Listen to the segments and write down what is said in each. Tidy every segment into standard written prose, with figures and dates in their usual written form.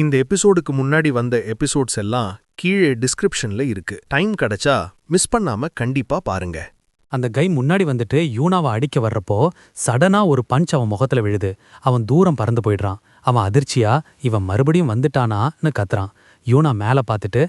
இந்த எபிசோடுக்கு முன்னாடி வந்த எபிசோட்ஸ் எல்லாம் கீழே டிஸ்கிரிப்ஷன்ல இருக்கு. டைம் கிடைச்சா மிஸ் பண்ணாம கண்டிப்பா பாருங்க. அந்த கை முன்னாடி வந்துட்டு யூனாவை அடிக்க வர்றப்போ சடனா ஒரு பஞ்ச் அவன் முகத்துல விழுது. அவன் தூரம் பறந்து போயிடுறான். அவன் அதிர்ச்சியா இவன் மறுபடியும் வந்துட்டானான்னு கத்துறான். யூனா மேல பார்த்துட்டு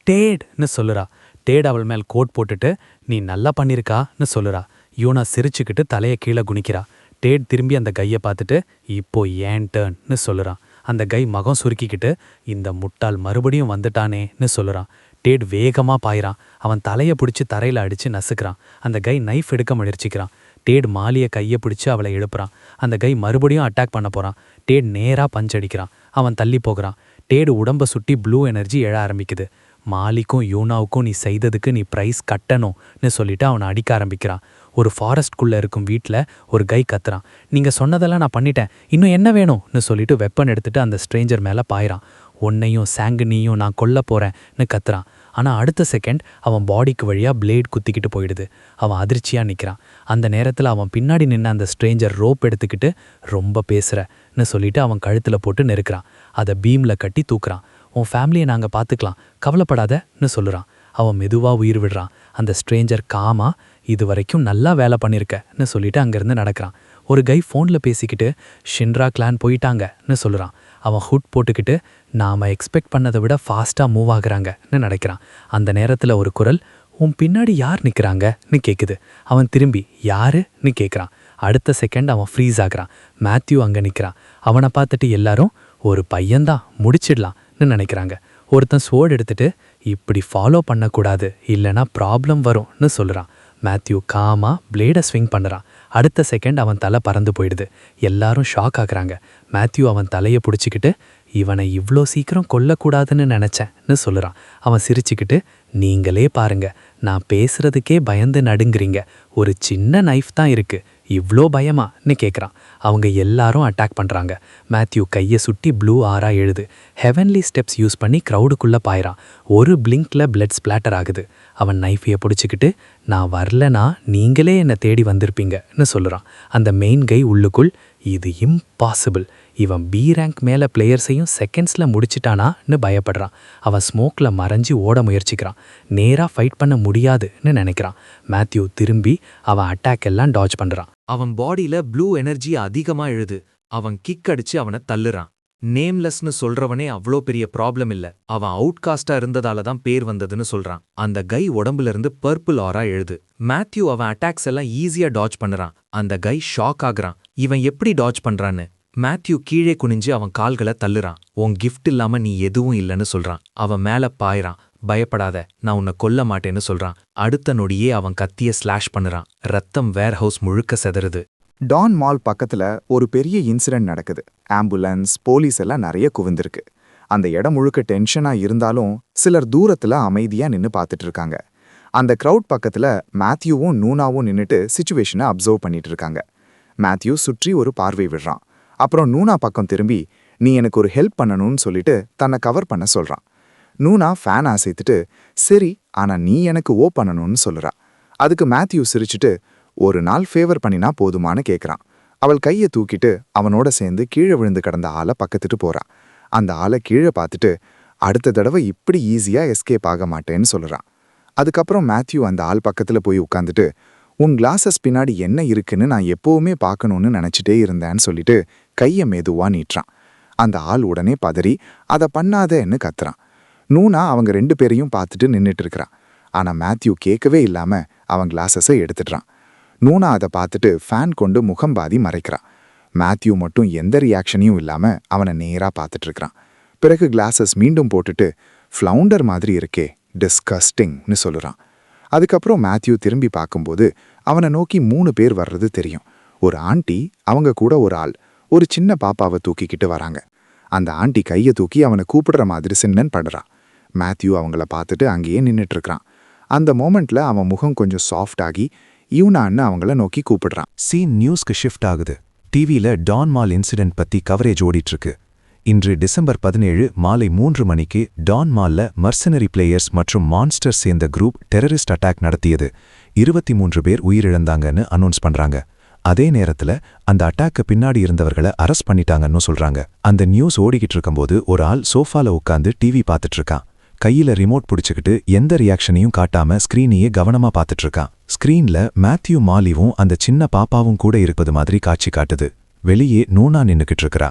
டேட்னு சொல்லுறா. டேட் அவள் மேல் கோட் போட்டுட்டு நீ நல்லா பண்ணிருக்கான்னு சொல்லுறா. யூனா சிரிச்சுக்கிட்டு தலையை கீழே குனிக்கிறா. டேட் திரும்பி அந்த கையை பார்த்துட்டு இப்போ ஏன் டர்ன்னு சொல்லுறான். அந்த கை மகம் சுருக்கிக்கிட்டு இந்த முட்டாள் மறுபடியும் வந்துட்டானேன்னு சொல்லுறான். டேட் வேகமா பாயிறான். அவன் தலையை பிடிச்சி தரையில அடிச்சு நசுக்கிறான். அந்த கை நைஃப் எடுக்க முயற்சிக்கிறான். டேட் மாலிய கையை பிடிச்சி அவளை எழுப்புறான். அந்த கை மறுபடியும் அட்டாக் பண்ண போறான். டேட் நேரா பஞ்ச் அடிக்கிறான். அவன் தள்ளி போகிறான். டேடு உடம்ப சுட்டி ப்ளூ எனர்ஜி எழ ஆரம்பிக்குது. மாலிக்கும் யூனாவுக்கும் நீ செய்ததுக்கு நீ ப்ரைஸ் கட்டணும்னு சொல்லிட்டு அவனை அடிக்க ஆரம்பிக்கிறான். ஒரு ஃபாரஸ்ட்குள்ளே இருக்கும் வீட்டில் ஒரு கை கத்துறான். நீங்கள் சொன்னதெல்லாம் நான் பண்ணிட்டேன், இன்னும் என்ன வேணும்னு சொல்லிட்டு வெப்பன் எடுத்துட்டு அந்த ஸ்ட்ரேஞ்சர் மேலே பாயிறான். உன்னையும் சாங்கினியும் நான் கொல்ல போகிறேன்னு கத்துறான். ஆனால் அடுத்த செகண்ட் அவன் பாடிக்கு வழியாக பிளேட் குத்திக்கிட்டு போயிடுது. அவன் அதிர்ச்சியாக நிற்கிறான். அந்த நேரத்தில் அவன் பின்னாடி நின்று அந்த ஸ்ட்ரேஞ்சர் ரோப் எடுத்துக்கிட்டு ரொம்ப பேசுகிறன்னு சொல்லிட்டு அவன் கழுத்தில் போட்டு நெருக்கிறான். அதை பீமில் கட்டி தூக்குறான். உன் ஃபேமிலியை நாங்கள் பார்த்துக்கலாம், கவலைப்படாதன்னு சொல்லுறான். அவன் மெதுவாக உயிர் விடுறான். அந்த ஸ்ட்ரேஞ்சர் காமா இது வரைக்கும் நல்லா வேலை பண்ணியிருக்கன்னு சொல்லிட்டு அங்கேருந்து நடக்கிறான். ஒரு கை ஃபோனில் பேசிக்கிட்டு ஷின்ரா கிளான் போயிட்டாங்கன்னு சொல்லுறான். அவன் ஹுட் போட்டுக்கிட்டு நாம் எக்ஸ்பெக்ட் பண்ணதை விட ஃபாஸ்ட்டாக மூவ் ஆகுறாங்கன்னு நினைக்கிறான். அந்த நேரத்தில் ஒரு குரல் உன் பின்னாடி யார் நிற்கிறாங்கன்னு கேட்குது. அவன் திரும்பி யாருன்னு கேட்குறான். அடுத்த செகண்ட் அவன் ஃப்ரீஸ் ஆகுறான். மேத்யூ அங்கே நிற்கிறான். அவனை பார்த்துட்டு எல்லாரும் ஒரு பையன்தான் முடிச்சிடலாம்னு நினைக்கிறாங்க. ஒருத்தன் ஸ்வோர்டு எடுத்துட்டு இப்படி ஃபாலோ பண்ணக்கூடாது இல்லைனா ப்ராப்ளம் வரும்னு சொல்லுறான். மேத்யூ காமா பிளேடை ஸ்விங் பண்ணுறான். அடுத்த செகண்ட் அவன் தலை பறந்து போயிடுது. எல்லாரும் ஷாக் ஆகுறாங்க. மேத்யூ அவன் தலையை பிடிச்சிக்கிட்டு இவனை இவ்வளோ சீக்கிரம் கொல்லக்கூடாதுன்னு நினச்சேன்னு சொல்லுறான். அவன் சிரிச்சுக்கிட்டு நீங்களே பாருங்க, நான் பேசுறதுக்கே பயந்து நடுங்குறீங்க, ஒரு சின்ன நைஃப் தான் இருக்கு, இவ்வளோ பயமான்னு கேட்குறான். அவங்க எல்லாரும் அட்டாக் பண்ணுறாங்க. மேத்யூ கையை சுட்டி ப்ளூ ஆரா எழுது. ஹெவன்லி ஸ்டெப்ஸ் யூஸ் பண்ணி க்ரௌடுக்குள்ளே பாயிறான். ஒரு பிளிங்கில் பிளட் ஸ்பிளாட்டர் ஆகுது. அவன் நைஃபையை பிடிச்சிக்கிட்டு நான் வரலனா நீங்களே என்னை தேடி வந்திருப்பீங்கன்னு சொல்லுறான். அந்த மெயின் கை உள்ளுக்குள் இது இம்பாசிபிள், இவன் பி ரேங்க் மேலே பிளேயர்ஸையும் செகண்ட்ஸில் முடிச்சிட்டானான்னு பயப்படுறான். அவன் ஸ்மோக்கில் மறைஞ்சி ஓட முயற்சிக்கிறான். நேராக ஃபைட் பண்ண முடியாதுன்னு நினைக்கிறான். மேத்யூ திரும்பி அவன் அட்டாக் எல்லாம் டாஜ் பண்ணுறான். அவன் பாடியில ப்ளூ எனர்ஜி அதிகமா எழுது. அவன் கிக் அடிச்சு அவனை தள்ளுறான். நேம்லெஸ்னு சொல்றவனே அவ்வளோ பெரிய ப்ராப்ளம் இல்ல, அவன் அவுட்காஸ்டா இருந்ததால தான் பேர் வந்ததுன்னு சொல்றான். அந்த கை உடம்புல இருந்து பர்பிள் ஆரா எழுது. மேத்யூ அவன் அட்டாக்ஸ் எல்லாம் ஈஸியா டாஜ் பண்ணுறான். அந்த கை ஷாக் ஆகுறான். இவன் எப்படி டாஜ் பண்றான்னு. மேத்யூ கீழே குனிஞ்சு அவன் கால்களை தள்ளுறான். உன் கிஃப்ட் இல்லாம நீ எதுவும் இல்லைன்னு சொல்றான். அவன் மேல பாயிறான். பயப்படாத, நான் உன்னை கொல்ல மாட்டேன்னு சொல்றான். அடுத்த நொடியே அவன் கத்திய ஸ்லாஷ் பண்ணுறான். ரத்தம் வேர்ஹவுஸ் முழுக்க செதறுது. டான் மால் பக்கத்துல ஒரு பெரிய இன்சிடென்ட் நடக்குது. ஆம்புலன்ஸ், போலீஸ் எல்லாம் நிறைய குவிந்திருக்கு. அந்த இடம் முழுக்க டென்ஷனா இருந்தாலும் சிலர் தூரத்துல அமைதியா நின்னு பார்த்துட்டு இருக்காங்க. அந்த க்ரௌட் பக்கத்துல மேத்யூவும் நூனாவும் நின்னுட்டு சிச்சுவேஷனை அப்சர்வ் பண்ணிட்டு இருக்காங்க. மேத்யூ சுற்றி ஒரு பார்வை விடுறான். அப்புறம் நூனா பக்கம் திரும்பி நீ எனக்கு ஒரு ஹெல்ப் பண்ணணும்னு சொல்லிட்டு தன்னை கவர் பண்ண சொல்றான். நூனா ஃபேன் அசைத்துட்டு சரி, ஆனா நீ எனக்கு ஓ பண்ணணும்னு சொல்லுறா. அதுக்கு மேத்யூ சிரிச்சுட்டு ஒரு நாள் ஃபேவர் பண்ணினா போதுமானு கேட்குறான். அவள் கையை தூக்கிட்டு அவனோட சேர்ந்து கீழே விழுந்து கிடந்த ஆளை பக்கத்துட்டு போறான். அந்த ஆளை கீழே பார்த்துட்டு அடுத்த தடவை இப்படி ஈஸியா எஸ்கேப் ஆக மாட்டேன்னு சொல்லுறான். அதுக்கப்புறம் மேத்யூ அந்த ஆள் பக்கத்துல போய் உட்காந்துட்டு உன் கிளாஸஸ் பின்னாடி என்ன இருக்குன்னு நான் எப்பவுமே பார்க்கணும்னு நினைச்சிட்டே இருந்தேன்னு சொல்லிட்டு கையை மெதுவா நீட்டுறான். அந்த ஆள் உடனே பதறி அதை பண்ணாதேன்னு கத்துறான். நூனா அவங்க 2 பேரையும் பார்த்துட்டு நின்றுட்டு இருக்கிறான். ஆனா மேத்யூ கேட்கவே இல்லாம அவன் கிளாஸஸை எடுத்துடுறான். நூனா அதை பார்த்துட்டு ஃபேன் கொண்டு முகம் பாதி மறைக்கிறான். மேத்யூ மட்டும் எந்த ரியாக்ஷனையும் இல்லாம அவனை நேரா பார்த்துட்டு இருக்கிறான். பிறகு கிளாஸஸ் மீண்டும் போட்டுட்டு ஃப்ளவுண்டர் மாதிரி இருக்கே, டிஸ்கஸ்டிங்னு சொல்லுறான். அதுக்கப்புறம் மேத்யூ திரும்பி பார்க்கும்போது அவனை நோக்கி 3 பேர் வர்றது தெரியும். ஒரு ஆண்டி, அவங்க கூட ஒரு ஆள், ஒரு சின்ன பாப்பாவை தூக்கிக்கிட்டு வராங்க. அந்த ஆண்டி கையை தூக்கி அவனை கூப்பிடுற மாதிரி சின்னன் படுறா. மேத்யூ அவங்கள பார்த்துட்டு அங்கேயே நின்றுட்டு இருக்கிறான். அந்த மோமெண்ட்ல அவன் முகம் கொஞ்சம் சாஃப்ட் ஆகி யூனான்னு அவங்கள நோக்கி கூப்பிடுறான். சீன் நியூஸ்க்கு ஷிஃப்ட் ஆகுது. டிவியில டான் மால் இன்சிடென்ட் பத்தி கவரேஜ் ஓடிட்டுருக்கு. இன்று டிசம்பர் 17 மாலை 3 மணிக்கு டான் மால்ல மர்சனரி பிளேயர்ஸ் மற்றும் மான்ஸ்டர்ஸ் சேர்ந்த குரூப் டெரரிஸ்ட் அட்டாக் நடத்தியது. 23 பேர் உயிரிழந்தாங்கன்னு அனௌன்ஸ் பண்றாங்க. அதே நேரத்துல அந்த அட்டாக்கு பின்னாடி இருந்தவர்களை அரெஸ்ட் பண்ணிட்டாங்கன்னு சொல்றாங்க. அந்த நியூஸ் ஓடிக்கிட்டு இருக்கும்போது ஒரு ஆள் சோஃபால உட்காந்து டிவி பார்த்துட்டு இருக்கான். கையில ரிமோட் பிடிச்சுக்கிட்டு எந்த ரியாக்ஷனையும் காட்டாம ஸ்கிரீனையே கவனமா பார்த்துட்டு இருக்கான். ஸ்கிரீன்ல மேத்யூ மாலிவும் அந்த சின்ன பாப்பாவும் கூட இருப்பது மாதிரி காட்சி காட்டுது. வெளியே நூனா நின்னுக்கிட்டு இருக்கறா.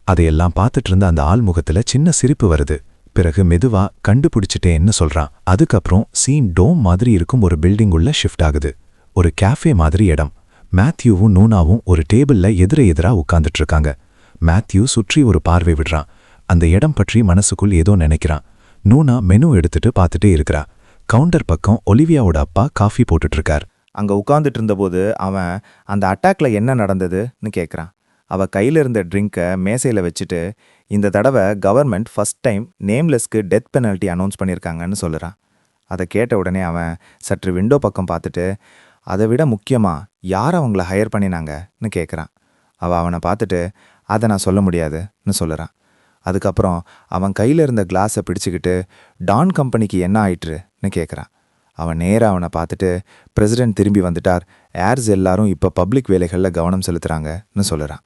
அதையெல்லாம் பார்த்துட்டு இருந்த அந்த ஆள் முகத்துல சின்ன சிரிப்பு வருது. பிறகு மெதுவா கண்டுபிடிச்சிட்டேன்னு சொல்றான். அதுக்கப்புறம் சீன் டோம் மாதிரி இருக்கும் ஒரு பில்டிங் உள்ள ஷிஃப்ட் ஆகுது. ஒரு கேஃபே மாதிரி இடம். மேத்யூவும் நூனாவும் ஒரு டேபிள்ல எதிரா உட்கார்ந்துட்டு இருக்காங்க. மேத்யூ சுற்றி ஒரு பார்வை விடுறான். அந்த இடம் பற்றி மனசுக்குள் ஏதோ நினைக்கிறான். நூனா மெனு எடுத்துட்டு பார்த்துட்டே இருக்கிறா. கவுண்டர் பக்கம் ஒலிவியாவோட அப்பா காஃபி போட்டுட்டு இருக்கார். அங்க உட்கார்ந்துட்டு இருந்தபோது அவன் அந்த அட்டாக்ல என்ன நடந்ததுன்னு கேட்குறான். அவ கையில இருந்த ட்ரிங்கை மேசையில வச்சுட்டு, இந்த தடவை கவர்மெண்ட் ஃபர்ஸ்ட் டைம் நேம்லெஸ்க்கு டெத் பெனல்ட்டி அனௌன்ஸ் பண்ணியிருக்காங்கன்னு சொல்லுறான். அதை கேட்ட உடனே அவன் சற்று விண்டோ பக்கம் பார்த்துட்டு, அதை விட முக்கியமா யார் அவங்கள ஹையர் பண்ணினாங்கன்னு கேட்குறான். அவனை பார்த்துட்டு, அதை நான் சொல்ல முடியாதுன்னு சொல்லுறான். அதுக்கப்புறம் அவன் கையில் இருந்த கிளாஸை பிடிச்சிக்கிட்டு, டான் கம்பெனிக்கு என்ன ஆயிட்டுன்னு கேட்குறான். அவன் நேராக அவனை பார்த்துட்டு, பிரசிடென்ட் திரும்பி வந்துட்டார், ஏர்ஸ் எல்லாரும் இப்போ பப்ளிக் வேலைகளில் கவனம் செலுத்துகிறாங்கன்னு சொல்லுறான்.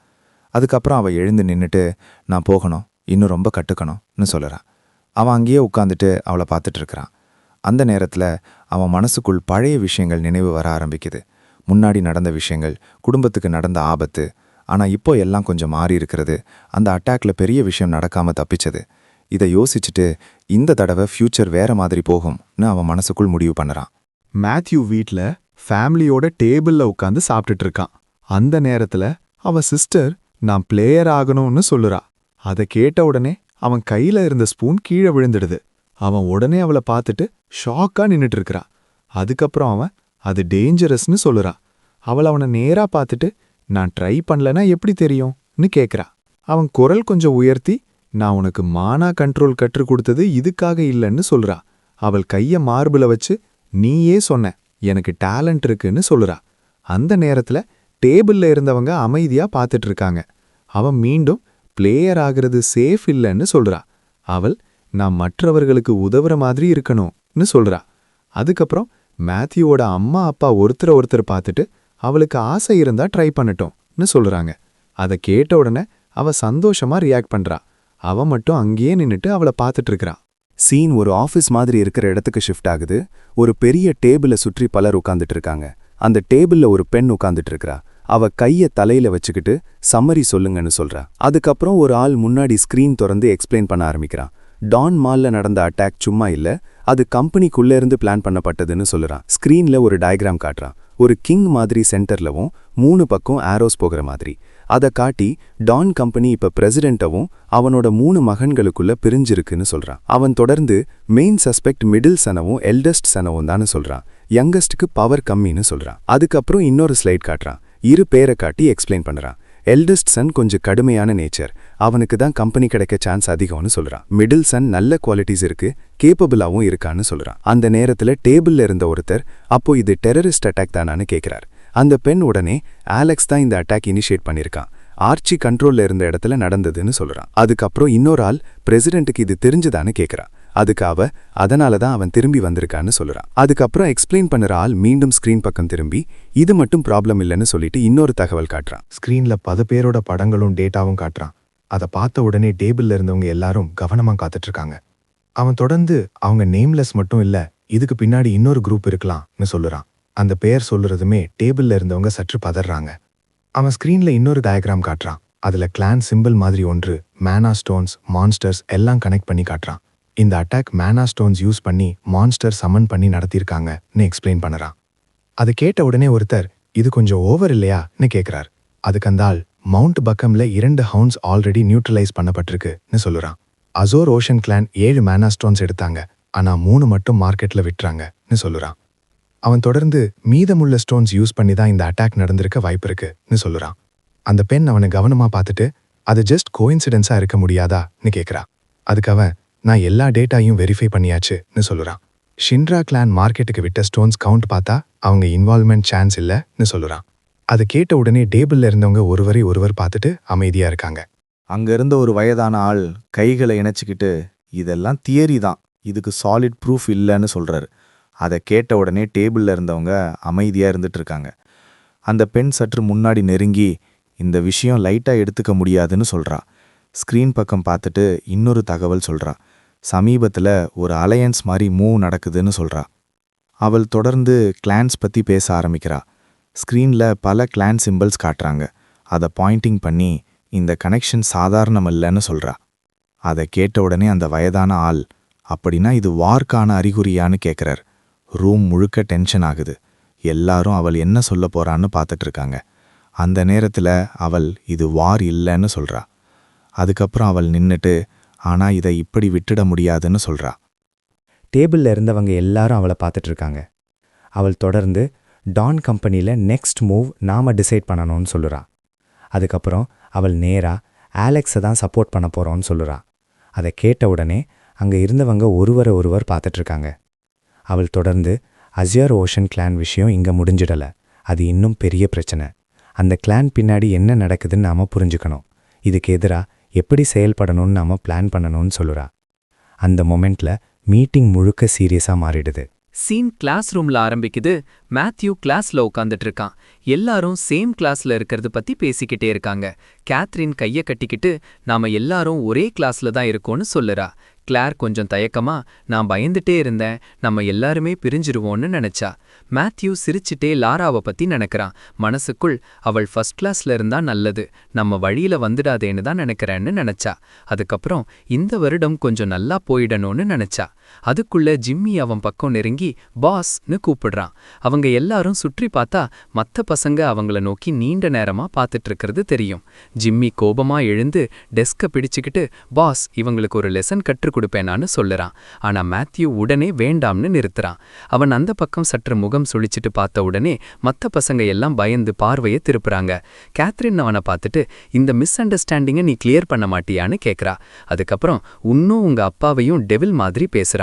அதுக்கப்புறம் அவள் எழுந்து நின்றுட்டு, நான் போகணும், இன்னும் ரொம்ப கட்டுக்கணும்னு சொல்லுறான். அவன் அங்கேயே உட்காந்துட்டு அவளை பார்த்துட்டு இருக்கிறான். அந்த நேரத்தில் அவன் மனசுக்குள் பழைய விஷயங்கள் நினைவு வர ஆரம்பிக்குது. முன்னாடி நடந்த விஷயங்கள், குடும்பத்துக்கு நடந்த ஆபத்து. ஆனால் இப்போ எல்லாம் கொஞ்சம் மாறி இருக்கிறது. அந்த அட்டாக்ல பெரிய விஷயம் நடக்காம தப்பிச்சது. இதை யோசிச்சுட்டு இந்த தடவை ஃபியூச்சர் வேற மாதிரி போகும்னு அவன் மனசுக்குள் முடிவு பண்ணுறான். மேத்யூ வீட்ல ஃபேமிலியோட டேபிள்ல உட்காந்து சாப்பிட்டுட்டு இருக்கான். அந்த நேரத்துல அவ சிஸ்டர் நான் பிளேயர் ஆகணும்னு சொல்லுறா. அதை கேட்ட உடனே அவன் கையில இருந்த ஸ்பூன் கீழே விழுந்துடுது. அவன் உடனே அவளை பார்த்துட்டு ஷாக்கா நின்னுட்டு இருக்கிறா. அதுக்கப்புறம் அவன் அது டேஞ்சரஸ்னு சொல்லுறா. அவள் அவனை நேரா பார்த்துட்டு, நான் ட்ரை பண்ணலனா எப்படி தெரியும்னு கேட்குறா. அவன் குரல் கொஞ்சம் உயர்த்தி, நான் உனக்கு மானா கண்ட்ரோல் கற்றுக் கொடுத்தது இதுக்காக இல்லைன்னு சொல்றா. அவள் கைய மார்புல வச்சு, நீயே சொன்ன எனக்கு டேலண்ட் இருக்குன்னு சொல்லுறா. அந்த நேரத்துல டேபிள்ல இருந்தவங்க அமைதியா பார்த்துட்டு இருக்காங்க. அவன் மீண்டும் பிளேயர் ஆகிறது சேஃப் இல்லைன்னு சொல்றா. அவள் நான் மற்றவர்களுக்கு உதவுற மாதிரி இருக்கணும்னு சொல்றா. அதுக்கப்புறம் மேத்யூவோட அம்மா அப்பா ஒருத்தர் பார்த்துட்டு, அவளுக்கு ஆசை இருந்தா ட்ரை பண்ணட்டும்னு சொல்றாங்க. அதை கேட்ட உடனே அவ சந்தோஷமா ரியாக்ட் பண்றா. அவ மட்டும் அங்கேயே நின்னுட்டு அவளை பார்த்துட்டு இருக்கறா. சீன் ஒரு ஆஃபீஸ் மாதிரி இருக்கிற இடத்துக்கு ஷிஃப்ட் ஆகுது. ஒரு பெரிய டேபிளை சுற்றி பலர் உட்கார்ந்துட்டு இருக்காங்க. அந்த டேபிள்ல ஒரு பெண் உட்கார்ந்துட்டு இருக்கறா. அவ கைய தலையில வச்சுக்கிட்டு சம்மரி சொல்லுங்கன்னு சொல்றா. அதுக்கப்புறம் ஒரு ஆள் முன்னாடி ஸ்கிரீன் திறந்து எக்ஸ்பிளைன் பண்ண ஆரம்பிக்கிறான். டான் மால்ல நடந்த அட்டாக் சும்மா இல்ல, அது கம்பெனிக்குள்ள இருந்து பிளான் பண்ணப்பட்டதுன்னு சொல்லுறான். ஸ்கிரீன்ல ஒரு டயக்ராம் காட்டுறான். ஒரு கிங் மாதிரி சென்டர்லவும் 3 பக்கம் ஆரோஸ் போகிற மாதிரி. அதை காட்டி டான் கம்பெனி இப்ப பிரசிடென்ட்டவும் அவனோட 3 மகன்களுக்குள்ள பிரிஞ்சிருக்குன்னு சொல்றான். அவன் தொடர்ந்து மெயின் சஸ்பெக்ட் மிடில் சனவும் எல்டஸ்ட் சனவும் தான்னு சொல்றான். யங்கஸ்டுக்கு பவர் கம்மின்னு சொல்றான். அதுக்கப்புறம் இன்னொரு ஸ்லைட் காட்டுறான். 2 பேரை காட்டி எக்ஸ்பிளைன் பண்றான். எல்டஸ்ட் சன் கொஞ்சம் கடுமையான நேச்சர், அவனுக்கு தான் கம்பெனி கிடைக்க சான்ஸ் அதிகம்னு சொல்றான். மிடில் சன் நல்ல குவாலிட்டிஸ் இருக்கு, கேப்பபிளாவும் இருக்கான்னு சொல்றான். அந்த நேரத்துல டேபிள்ல இருந்த ஒருத்தர், அப்போ இது டெரரிஸ்ட் அட்டாக் தானான்னு கேட்கிறார். அந்த பெண் உடனே ஆலெக்ஸ் தான் இந்த அட்டாக் இனிஷியேட் பண்ணிருக்கான், ஆர்ச்சி கண்ட்ரோல்ல இருந்த இடத்துல நடந்ததுன்னு சொல்றான். அதுக்கப்புறம் இன்னொரு ஆள் பிரசிடென்ட்டுக்கு இது தெரிஞ்சுதான்னு கேட்கிறா. அதுக்கு அதனால தான் அவன் திரும்பி வந்திருக்கான்னு சொல்லுறான். அதுக்கப்புறம் எக்ஸ்பிளைன் பண்ணுற ஆள் மீண்டும் ஸ்கிரீன் பக்கம் திரும்பி, இது மட்டும் ப்ராப்ளம் இல்லைன்னு சொல்லிட்டு இன்னொரு தகவல் காட்டுறான். ஸ்கிரீன்ல 10 பேரோட படங்களும் டேட்டாவும் காட்டுறான். அதை பார்த்த உடனே டேபிள்ல இருந்தவங்க எல்லாரும் கவனமா காத்துட்டு இருக்காங்க. அவன் தொடர்ந்து அவங்க நேம்லெஸ் மட்டும் இல்ல, இதுக்கு பின்னாடி இன்னொரு குரூப் இருக்கலாம்னு சொல்லுறான். அந்த பெயர் சொல்லுறதுமே டேபிள்ல இருந்தவங்க சற்று பதறாங்க. அவன் ஸ்கிரீன்ல இன்னொரு டயக்ராம் காட்டுறான். அதுல கிளான் சிம்பிள் மாதிரி ஒன்று, மேனா ஸ்டோன்ஸ், மான்ஸ்டர்ஸ் எல்லாம் கனெக்ட் பண்ணி காட்டுறான். இந்த அட்டாக் மேனா ஸ்டோன்ஸ் யூஸ் பண்ணி மான்ஸ்டர் சமன் பண்ணி நடத்தியிருக்காங்கன்னு எக்ஸ்பிளைன் பண்ணுறான். அதை கேட்ட உடனே ஒருத்தர், இது கொஞ்சம் ஓவர் இல்லையான்னு கேட்குறார். அதுக்கு அந்த ஆள், மவுண்ட் பக்கம்ல 2 ஹவுன்ஸ் ஆல்ரெடி நியூட்ரலைஸ் பண்ணப்பட்டிருக்குன்னு சொல்லுறான். அசோர் ஓஷன் கிளான் 7 மேனா ஸ்டோன்ஸ் எடுத்தாங்க, ஆனா 3 மட்டும் மார்க்கெட்ல விட்டுறாங்கன்னு சொல்லுறான். அவன் தொடர்ந்து மீதமுள்ள ஸ்டோன்ஸ் யூஸ் பண்ணி தான் இந்த அட்டாக் நடந்திருக்க வாய்ப்பு இருக்குன்னு சொல்லுறான். அந்த பெண் அவனை கவனமா பார்த்துட்டு, அது ஜஸ்ட் கோயின்சிடென்ஸா இருக்க முடியாதான்னு கேட்குறா. அதுக்கு அவன், நான் எல்லா டேட்டாயும் வெரிஃபை பண்ணியாச்சுன்னு சொல்லுறான். ஷின்ரா கிளான் மார்க்கெட்டுக்கு விட்ட ஸ்டோன்ஸ் கவுண்ட் பார்த்தா அவங்க இன்வால்வ்மெண்ட் சான்ஸ் இல்லைன்னு சொல்லுறான். அதை கேட்ட உடனே டேபிள்ல இருந்தவங்க ஒருவர் பார்த்துட்டு அமைதியா இருக்காங்க. அங்க இருந்த ஒரு வயதான ஆள் கைகளை இணைச்சிக்கிட்டு, இதெல்லாம் தியரி தான், இதுக்கு சாலிட் ப்ரூஃப் இல்லைன்னு சொல்றாரு. அதை கேட்ட உடனே டேபிள்ல இருந்தவங்க அமைதியா இருந்துட்டு இருக்காங்க. அந்த பெண் சற்று முன்னாடி நெருங்கி இந்த விஷயம் லைட்டா எடுத்துக்க முடியாதுன்னு சொல்றா. ஸ்க்ரீன் பக்கம் பார்த்துட்டு இன்னொரு தகவல் சொல்றா. சமீபத்துல ஒரு அலையன்ஸ் மாதிரி மூவ் நடக்குதுன்னு சொல்றா. அவள் தொடர்ந்து கிளான்ஸ் பத்தி பேச ஆரம்பிக்கிறா. ஸ்க்ரீன்ல பல கிளான் சிம்பிள்ஸ் காட்டுறாங்க. அதை பாயிண்டிங் பண்ணி இந்த கனெக்ஷன் சாதாரணமல்லன்னு சொல்றா. அதை கேட்ட உடனே அந்த வயதான ஆள், அப்படின்னா இது வார்க்கான அறிகுறியான்னு கேட்குறார். ரூம் முழுக்க டென்ஷன் ஆகுது. எல்லாரும் அவள் என்ன சொல்ல போறான்னு பார்த்துட்டு இருக்காங்க. அந்த நேரத்தில் அவள் இது வார் இல்லைன்னு சொல்றா. அதுக்கப்புறம் அவள் நின்னுட்டு, ஆனா இதை இப்படி விட்டுட முடியாதுன்னு சொல்றா. டேபிளில் இருந்தவங்க எல்லாரும் அவளை பார்த்துட்டு இருக்காங்க. அவள் தொடர்ந்து டான் கம்பெனியில் நெக்ஸ்ட் மூவ் நாம டிசைட் பண்ணணும்னு சொல்லுறா. அதுக்கப்புறம் அவள் நேரா ஆலெக்ஸை தான் சப்போர்ட் பண்ண போகிறோன்னு சொல்லுறா. அதை கேட்ட உடனே அங்கே இருந்தவங்க ஒருவரை ஒருவர் பார்த்துட்டு இருக்காங்க. அவள் தொடர்ந்து அசியர் ஓஷன் கிளான் விஷயம் இங்கே முடிஞ்சிடலை, அது இன்னும் பெரிய பிரச்சனை. அந்த கிளான் பின்னாடி என்ன நடக்குதுன்னு நாம புரிஞ்சுக்கணும். இதுக்கு எதிராக எப்படி செயல்படணும்னு நாம பிளான் பண்ணணும்னு சொல்லுறா. அந்த மொமெண்ட்ல மீட்டிங் முழுக்க சீரியஸாக மாறிடுது. சீன் கிளாஸ் ரூம்ல ஆரம்பிக்குது. மேத்யூ கிளாஸ்ல உட்காந்துட்டு இருக்கான். எல்லாரும் சேம் கிளாஸ்ல இருக்கிறது பத்தி பேசிக்கிட்டே இருக்காங்க. கேத்ரின் கைய கட்டிக்கிட்டு நாம எல்லாரும் ஒரே கிளாஸ்ல தான் இருக்கோம்னு சொல்லுறா. கிளார் கொஞ்சம் தயக்கமா, நான் பயந்துட்டே இருந்தேன், நம்ம எல்லாருமே பிரிஞ்சிருவோன்னு நினைச்சா. மேத்யூ சிரிச்சிட்டே லாராவை பத்தி நினைக்கிறான். மனசுக்குள் அவள் ஃபர்ஸ்ட் கிளாஸ்ல இருந்தா நல்லது, நம்ம வழியில வந்துடாதேன்னு தான் நினைக்கிறேன்னு நினைச்சா. அதுக்கப்புறம் இந்த வருடம் கொஞ்சம் நல்லா போயிடணும்னு நினைச்சா. அதுக்குள்ள ஜிம்மி அவன் பக்கம் நெருங்கி பாஸ்னு கூப்பிடுறான். அவங்க எல்லாரும் சுற்றி பார்த்தா மத்த பசங்க அவங்கள நோக்கி நீண்ட நேரமா பார்த்துட்டு இருக்கிறது தெரியும். ஜிம்மி கோபமா எழுந்து டெஸ்க பிடிச்சுக்கிட்டு, பாஸ் இவங்களுக்கு ஒரு லெசன் கற்றுக் கொடுப்பேனான்னு சொல்லுறான். ஆனா மேத்யூ உடனே வேண்டாம்னு நிறுத்துறான். அவன் அந்த பக்கம் சற்று முகம் சுழிச்சிட்டு பார்த்த உடனே மத்த பசங்க எல்லாம் பயந்து பார்வையை திருப்புறாங்க. கேத்ரின் அவனை பார்த்துட்டு, இந்த மிஸ் அண்டர்ஸ்டாண்டிங்கை நீ கிளியர் பண்ண மாட்டியான்னு கேட்குறா. அதுக்கப்புறம் இன்னும் உங்க அப்பாவையும் டெவில் மாதிரி பேசுறாங்க.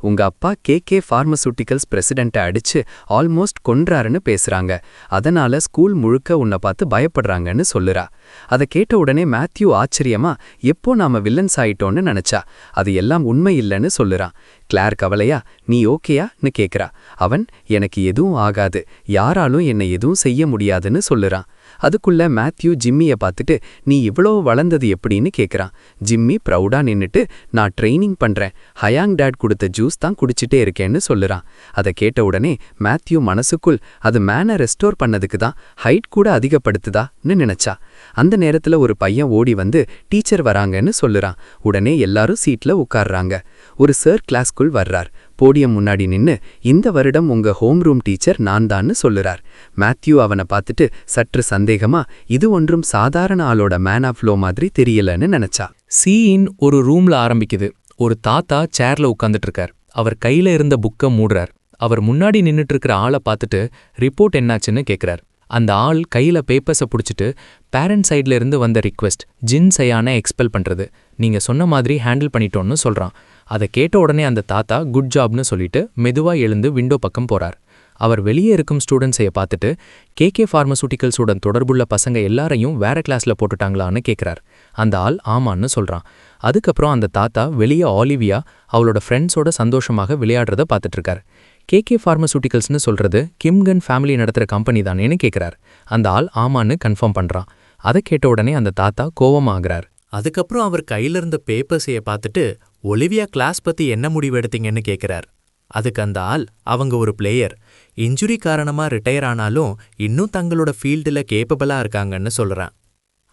உங்க அப்பா KK பார்மசூட்டிகல்ஸ் பிரசிடென்ட்டை அடிச்சு ஆல்மோஸ்ட் கொன்றாருன்னு பேசுறாங்க. அதனால ஸ்கூல் முழுக்க உன்னை பார்த்து பயப்படுறாங்கன்னு சொல்லுறா. அதை கேட்ட உடனே மேத்யூ ஆச்சரியமா, எப்போ நாம வில்லன்ஸ் ஆயிட்டோன்னு நினைச்சா. அது எல்லாம் உண்மை இல்லைன்னு சொல்லுறான். கிளார் கவலையா, நீ ஓகேயான்னு கேட்குறா. அவன், எனக்கு எதுவும் ஆகாது, யாராலும் என்னை எதுவும் செய்ய முடியாதுன்னு சொல்லுறான். அதுக்குள்ள மேத்யூ ஜிம்மியை பார்த்துட்டு, நீ இவ்வளோ வளர்ந்தது எப்படின்னு கேட்குறான். ஜிம்மி ப்ரௌடா நின்னுட்டு, நான் ட்ரைனிங் பண்றேன், ஹயாங் டேட் கொடுத்த ஜூஸ் தான் குடிச்சிட்டே இருக்கேன்னு சொல்லுறான். அதை கேட்ட உடனே மேத்யூ மனசுக்குள், அது மேனை ரெஸ்டோர் பண்ணதுக்கு தான், ஹைட் கூட அதிகப்படுத்துதான்னு நினைச்சா. அந்த நேரத்துல ஒரு பையன் ஓடி வந்து டீச்சர் வராங்கன்னு சொல்லுறான். உடனே எல்லாரும் சீட்ல உட்கார்றாங்க. ஒரு சார் கிளாஸ்க்குள் வர்றார். போடியம் முன்னாடி நின்னு, இந்த வருடம் உங்க ஹோம் ரூம் டீச்சர் நான் தான்னு சொல்லுறார். மேத்யூ அவனை பார்த்துட்டு சற்று சந்தேகமா, இது ஒன்றும் சாதாரண ஆளோட மேன் ஆஃப் லோ மாதிரி தெரியலன்னு நினைச்சா. சீன் ஒரு ரூம்ல ஆரம்பிக்குது. ஒரு தாத்தா சேர்ல உட்காந்துட்டு இருக்கார். அவர் கையில இருந்த புக்கை மூடுறார். அவர் முன்னாடி நின்னுட்டு இருக்கிற ஆளை பார்த்துட்டு ரிப்போர்ட் என்னாச்சுன்னு கேட்குறார். அந்த ஆள் கையில பேப்பர்ஸை பிடிச்சிட்டு, பேரண்ட் சைட்ல இருந்து வந்த ரிக்வெஸ்ட், ஜின் சையானை எக்ஸ்பெல் பண்றது, நீங்க சொன்ன மாதிரி ஹேண்டில் பண்ணிட்டோன்னு சொல்றான். அதை கேட்ட உடனே அந்த தாத்தா குட் ஜாப்னு சொல்லிட்டு மெதுவா எழுந்து விண்டோ பக்கம் போறார். அவர் வெளியே இருக்கும் ஸ்டூடெண்ட்ஸைய பார்த்துட்டு, KK பார்மசூட்டிகல்ஸுடன் தொடர்புள்ள பசங்க எல்லாரையும் வேற கிளாஸ்ல போட்டுட்டாங்களான்னு கேட்குறார். அந்த ஆள் ஆமான்னு சொல்றான். அதுக்கப்புறம் அந்த தாத்தா வெளியே ஆலிவியா அவளோட ஃப்ரெண்ட்ஸோட சந்தோஷமாக விளையாடுறத பார்த்துட்டு இருக்கார். KK பார்மசூட்டிகல்ஸ்னு சொல்றது கிம்கன் ஃபேமிலி நடத்துகிற கம்பெனி தானேன்னு கேட்குறார். அந்த ஆள் ஆமான்னு கன்ஃபார்ம் பண்ணுறான். அதை கேட்ட உடனே அந்த தாத்தா கோவமாகறார். அதுக்கப்புறம் அவர் கையில இருந்த பேப்பர்ஸைய பார்த்துட்டு, ஒலிவியா கிளாஸ் பத்தி என்ன முடிவு எடுத்தீங்கன்னு கேட்குறார். அதுக்கு அந்த ஆள், அவங்க ஒரு பிளேயர், இன்ஜுரி காரணமா ரிட்டையர் ஆனாலும் இன்னும் தங்களோட ஃபீல்டில் கேப்பபிளா இருக்காங்கன்னு சொல்றான்.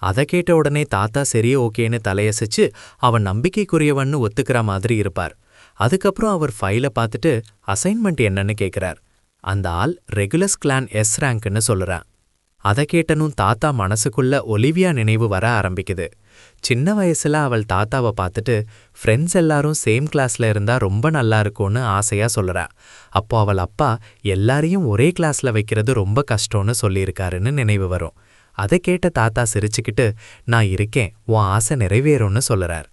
அதை கேட்ட உடனே தாத்தா சரி ஓகேன்னு தலையசைச்சு அவன் நம்பிக்கைக்குரியவன்னு ஒத்துக்கிற மாதிரி இருப்பார். அதுக்கப்புறம் அவர் ஃபைலை பார்த்துட்டு அசைன்மெண்ட் என்னன்னு கேட்குறார். அந்த ஆள் ரெகுலஸ் கிளான் S ரேங்க்னு சொல்லுறான். அதை கேட்டனும் தாத்தா மனசுக்குள்ள ஒலிவியா நினைவு வர ஆரம்பிக்குது. சின்ன வயசுல அவள் தாத்தாவை பார்த்துட்டு, ஃப்ரெண்ட்ஸ் எல்லாரும் சேம் கிளாஸ்ல இருந்தா ரொம்ப நல்லா இருக்கும்னு ஆசையா சொல்லுறா. அப்போ அவள் அப்பா எல்லாரையும் ஒரே கிளாஸ்ல வைக்கிறது ரொம்ப கஷ்டம்னு சொல்லியிருக்காருன்னு நினைவு வரும். அதை கேட்ட தாத்தா சிரிச்சுக்கிட்டு, நான் இருக்கேன், உன் ஆசை நிறைவேறும்னு சொல்லுறார்.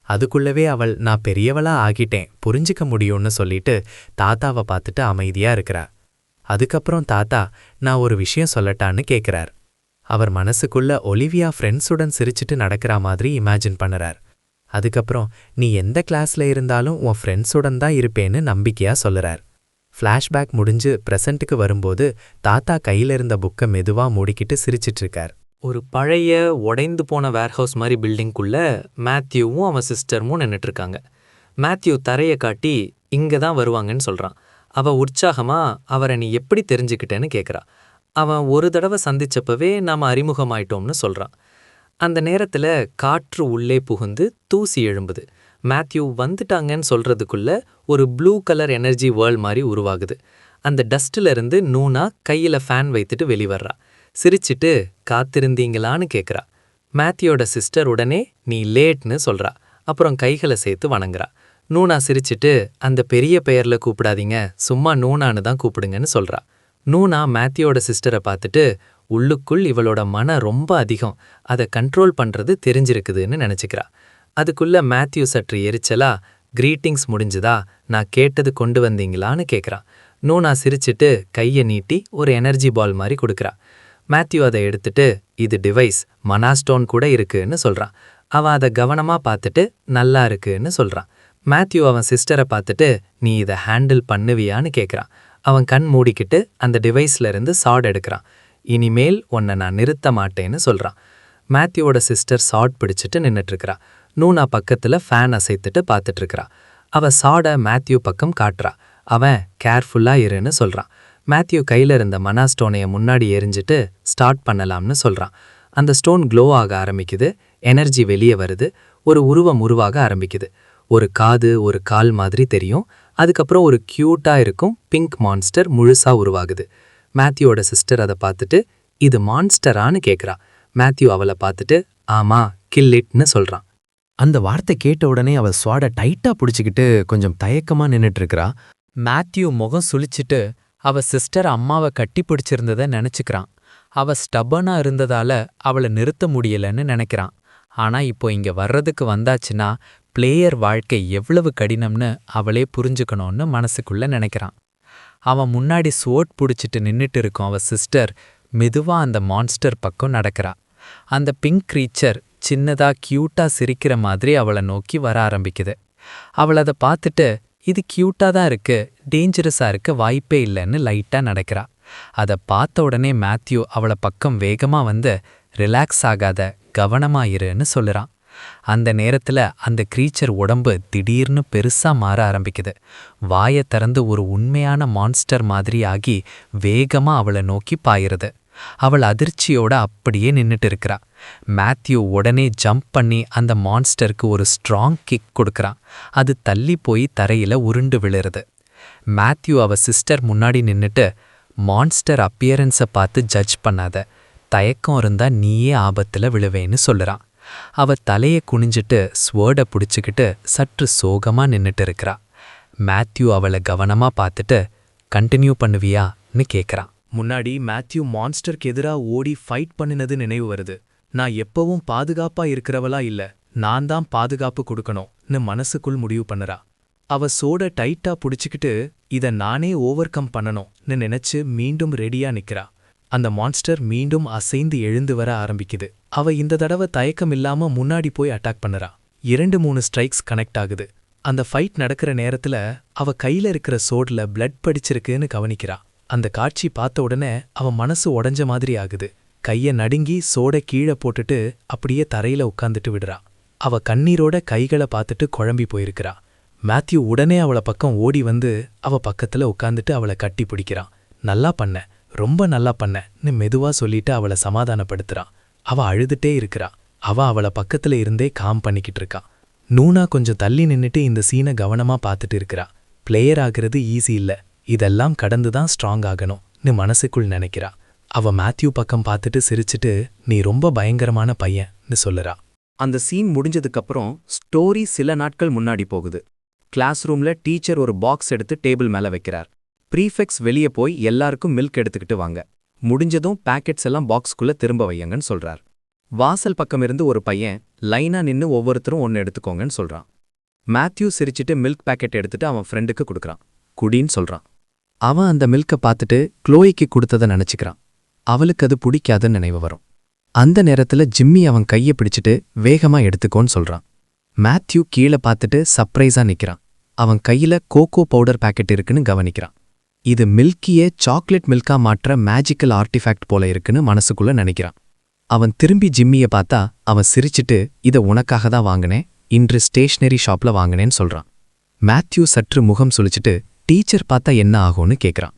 அதுக்குள்ளவே அவள், நான் பெரியவளா ஆகிட்டேன், புரிஞ்சிக்க முடியும்னு சொல்லிட்டு தாத்தாவை பார்த்துட்டு அமைதியா இருக்கிறா. அதுக்கப்புறம் தாத்தா, நான் ஒரு விஷயம் சொல்லட்டான்னு கேட்குறார். அவர் மனசுக்குள்ள ஒலிவியா ஃப்ரெண்ட்ஸுடன் சிரிச்சிட்டு நடக்கிற மாதிரி இமேஜின் பண்ணுறார். அதுக்கப்புறம், நீ எந்த கிளாஸ்ல இருந்தாலும் உன் ஃப்ரெண்ட்ஸுடன் தான் இருப்பேன்னு நம்பிக்கையா சொல்லுறார். ஃப்ளாஷ்பேக் முடிஞ்சு ப்ரெசண்ட்டுக்கு வரும்போது தாத்தா கையில இருந்த புக்கை மெதுவா மூடிக்கிட்டு சிரிச்சிட்டு இருக்கார். ஒரு பழைய உடைந்து போன வேர்ஹவுஸ் மாதிரி பில்டிங்குள்ள மேத்யூவும் அவன் சிஸ்டரும் நின்னுட்டு இருக்காங்க. மேத்யூ தரையை காட்டி இங்க தான் வருவாங்கன்னு சொல்றான். அவ உற்சாகமா அவரை நீ எப்படி தெரிஞ்சுக்கிட்டேன்னு கேட்குறா. அவன் ஒரு தடவை சந்திச்சப்பவே நாம அறிமுகமாயிட்டோம்னு சொல்றான். அந்த நேரத்துல காற்று உள்ளே புகுந்து தூசி எழும்புது. மேத்யூ வந்துட்டாங்கன்னு சொல்றதுக்குள்ள ஒரு ப்ளூ கலர் எனர்ஜி வேர்ல்ட் மாதிரி உருவாகுது. அந்த டஸ்ட்ல இருந்து நூனா கையில ஃபேன் வைத்துட்டு வெளிவர்றா. சிரிச்சிட்டு காத்திருந்தீங்களான்னு கேட்குறா. மேத்யூவோட சிஸ்டர் உடனே நீ லேட்னு சொல்றா. அப்புறம் கைகளை சேர்த்து வணங்குறா. நூனா சிரிச்சிட்டு அந்த பெரிய பெயர்ல கூப்பிடாதீங்க, சும்மா நூனான்னு தான் கூப்பிடுங்கன்னு சொல்றா. நூனா மேத்யூவோட சிஸ்டரை பார்த்துட்டு உள்ளுக்குள் இவளோட மன ரொம்ப அதிகம், அதை கண்ட்ரோல் பண்றது தெரிஞ்சிருக்குதுன்னு நினைச்சுக்கிறா. அதுக்குள்ள மேத்யூ சற்று எரிச்சலா கிரீட்டிங்ஸ் முடிஞ்சுதா, நான் கேட்டது கொண்டு வந்தீங்களான்னு கேட்குறான். நூனா சிரிச்சிட்டு கையை நீட்டி ஒரு எனர்ஜி பால் மாதிரி கொடுக்குறா. மேத்யூ அதை எடுத்துட்டு இது டிவைஸ், மனாஸ்டோன் கூட இருக்குன்னு சொல்றான். அவன் அதை கவனமா பார்த்துட்டு நல்லா இருக்குன்னு சொல்றான். மேத்யூ அவன் சிஸ்டரை பார்த்துட்டு நீ இதை ஹேண்டில் பண்ணுவியான்னு கேட்குறான். அவன் கண் மூடிக்கிட்டு அந்த டிவைஸ்ல இருந்து சாட் எடுக்கிறான். இனிமேல் உன்னை நான் நிறுத்த மாட்டேன்னு சொல்றான். மேத்யூவோட சிஸ்டர் சாட் பிடிச்சிட்டு நின்னுட்டு இருக்கறா. நூனா பக்கத்துல ஃபேன் அசைத்துட்டு பார்த்துட்டு இருக்கறா. அவ சாடை மேத்யூ பக்கம் காட்டுறா. அவன் கேர்ஃபுல்லா இருன்னு சொல்றான். மேத்யூ கையில இருந்த மனா ஸ்டோனைய முன்னாடி எரிஞ்சிட்டு ஸ்டார்ட் பண்ணலாம்னு சொல்றான். அந்த ஸ்டோன் க்ளோ ஆக ஆரம்பிக்குது. எனர்ஜி வெளியே வருது. ஒரு உருவம் உருவாக ஆரம்பிக்குது. ஒரு காது, ஒரு கால் மாதிரி தெரியும். அதுக்கப்புறம் ஒரு கியூட்டா இருக்கும் பிங்க் மான்ஸ்டர் முழுசா உருவாகுது. மேத்யூவோட சிஸ்டர் அதை பார்த்துட்டு இது மான்ஸ்டரான்னு கேட்குறா. மேத்யூ அவளை பார்த்துட்டு ஆமா, கில் இட்னு சொல்றான். அந்த வார்த்தை கேட்ட உடனே அவ ஸ்வாட டைட்டா பிடிச்சிக்கிட்டு கொஞ்சம் தயக்கமா நின்னுட்டு இருக்கறா. மேத்யூ முகம் சுளிச்சிட்டு அவ சிஸ்டர் அம்மாவை கட்டி பிடிச்சிருந்ததை நினைச்சுக்கிறான். அவ ஸ்டபனா இருந்ததால அவளை நிறுத்த முடியலன்னு நினைக்கிறான். ஆனா இப்போ இங்க வர்றதுக்கு வந்தாச்சுன்னா பிளேயர் வாழ்க்கை எவ்வளவு கடினம்னு அவளே புரிஞ்சுக்கணும்னு மனசுக்குள்ள நினைக்கிறான். அவன் முன்னாடி ஸ்வோர்ட் பிடிச்சிட்டு நின்னுட்டு இருக்கும் அவ சிஸ்டர் மெதுவா அந்த மான்ஸ்டர் பக்கம் நடக்கிறா. அந்த பிங்க் க்ரீச்சர் சின்னதா கியூட்டா சிரிக்கிற மாதிரி அவளை நோக்கி வர ஆரம்பிக்குது. அவள் அதை பார்த்துட்டு இது கியூட்டா தான் இருக்கு, டேஞ்சரஸா இருக்க வாய்ப்பே இல்லைன்னு லைட்டா நடக்கிறா. அதை பார்த்த உடனே மேத்யூ அவளை பக்கம் வேகமா வந்து ரிலாக்ஸ் ஆகாத, கவனமா இருன்னு சொல்லுறான். அந்த நேரத்துல அந்த க்ரீச்சர் உடம்பு திடீர்னு பெருசா மாற ஆரம்பிக்குது. வாயை திறந்து ஒரு உண்மையான மான்ஸ்டர் மாதிரி ஆகி வேகமா அவளை நோக்கி பாயிருது. அவள் அதிர்ச்சியோட அப்படியே நின்னுட்டு இருக்கிறா. மேத்யூ உடனே ஜம்ப் பண்ணி அந்த மான்ஸ்டருக்கு ஒரு ஸ்ட்ராங் கிக் கொடுக்கறான். அது தள்ளி போய் தரையில உருண்டு விழுறது. மேத்யூ அவ சிஸ்டர் முன்னாடி நின்னுட்டு மான்ஸ்டர் அப்பியரன்ஸை பார்த்து ஜட்ஜ் பண்ணாத, தயக்கம் இருந்தா நீயே ஆபத்துல விழுவேன்னு சொல்லுறான். அவ தலையை குனிஞ்சிட்டு ஸ்வேர்டை பிடிச்சிக்கிட்டு சற்று சோகமா நின்னுட்டு இருக்கிறா. மேத்யூ அவளை கவனமா பார்த்துட்டு கண்டினியூ பண்ணுவியான்னு கேட்குறான். முன்னாடி மேத்யூ மான்ஸ்டருக்கு எதிரா ஓடி ஃபைட் பண்ணினது நினைவு வருது. நான் எப்பவும் பாதுகாப்பா இருக்கிறவளா இல்ல, நான் தான் பாதுகாப்பு கொடுக்கணும்னு மனசுக்குள் முடிவு பண்ணுறா. அவ சோட டைட்டா புடிச்சுக்கிட்டு இத நானே ஓவர் கம் பண்ணணும்னு நினைச்சு மீண்டும் ரெடியா நிக்கிறா. அந்த மான்ஸ்டர் மீண்டும் அசைந்து எழுந்து வர ஆரம்பிக்குது. அவ இந்த தடவை தயக்கம் இல்லாம முன்னாடி போய் அட்டாக் பண்ணுறா. 2-3 ஸ்ட்ரைக்ஸ் கனெக்ட் ஆகுது. அந்த ஃபைட் நடக்கிற நேரத்துல அவ கையில இருக்கிற சோட்ல பிளட் படிச்சிருக்குன்னு கவனிக்கிறா. அந்த காட்சி பார்த்த உடனே அவ மனசு உடைஞ்ச மாதிரி ஆகுது. கைய நடுங்கி சோட கீழே போட்டுட்டு அப்படியே தரையில உட்காந்துட்டு விடுறா. அவ கண்ணீரோட கைகளை பார்த்துட்டு குழம்பி போயிருக்கிறா. மேத்யூ உடனே அவளை பக்கம் ஓடி வந்து அவ பக்கத்துல உட்காந்துட்டு அவளை கட்டி பிடிக்கிறான். நல்லா பண்ண, ரொம்ப நல்லா பண்ணன்னு மெதுவா சொல்லிட்டு அவளை சமாதானப்படுத்துறான். அவ அழுதுட்டே இருக்கிறா. அவ அவளை பக்கத்துல இருந்தே காம் பண்ணிக்கிட்டு இருக்கா. நூனா கொஞ்சம் தள்ளி நின்னுட்டு இந்த சீனை கவனமா பார்த்துட்டு இருக்கிறா. பிளேயர் ஆகிறது ஈஸி இல்ல, இதெல்லாம் கடந்துதான் ஸ்ட்ராங் ஆகணும்னு மனசுக்குள் நினைக்கிறா. அவ மேத்யூ பக்கம் பார்த்துட்டு சிரிச்சிட்டு நீ ரொம்ப பயங்கரமான பையன்னு சொல்லுறா. அந்த சீன் முடிஞ்சதுக்கப்புறம் ஸ்டோரி சில நாட்கள் முன்னாடி போகுது. கிளாஸ் ரூம்ல டீச்சர் ஒரு பாக்ஸ் எடுத்து டேபிள் மேல வைக்கிறார். ப்ரீஃபெக்ட்ஸ் வெளியே போய் எல்லாருக்கும் மில்க் எடுத்துக்கிட்டு வாங்க, முடிஞ்சதும் பேக்கெட்ஸ் எல்லாம் பாக்ஸ்குள்ள திரும்ப வையுங்கன்னு சொல்றார். வாசல் பக்கம் இருந்து ஒரு பையன் லைனா நின்னு ஒவ்வொருத்தரும் ஒன்னு எடுத்துக்கோங்கன்னு சொல்றான். மேத்யூ சிரிச்சிட்டு மில்க் பேக்கெட் எடுத்துட்டு அவன் ஃப்ரெண்டுக்கு கொடுக்குறான். குடின்னு சொல்றான். அவன் அந்த மில்கை பார்த்துட்டு க்ளோயிக்கு கொடுத்ததை நினைச்சுக்கிறான். அவளுக்கு அது பிடிக்காதுன்னு நினைவு வரும். அந்த நேரத்துல ஜிம்மி அவன் கையை பிடிச்சிட்டு வேகமா எடுத்துக்கோன்னு சொல்றான். மேத்யூ கீழே பார்த்துட்டு சர்ப்ரைஸா நிக்கிறான். அவன் கையில கோகோ பவுடர் பேக்கெட் இருக்குன்னு கவனிக்கிறான். இது மில்கியே சாக்லேட் மில்கா மாற்ற மேஜிக்கல் ஆர்டிஃபேக்ட் போல இருக்குன்னு மனசுக்குள்ள நினைக்கிறான். அவன் திரும்பி ஜிம்மிய பார்த்தா அவன் சிரிச்சிட்டு இத உனக்காக தான் வாங்கினேன், இன்று ஸ்டேஷனரி ஷாப்ல வாங்கினேன்னு சொல்றான். மேத்யூ சற்று முகம் சுளிச்சிட்டு டீச்சர் பார்த்தா என்ன ஆகும்னு கேட்குறான்.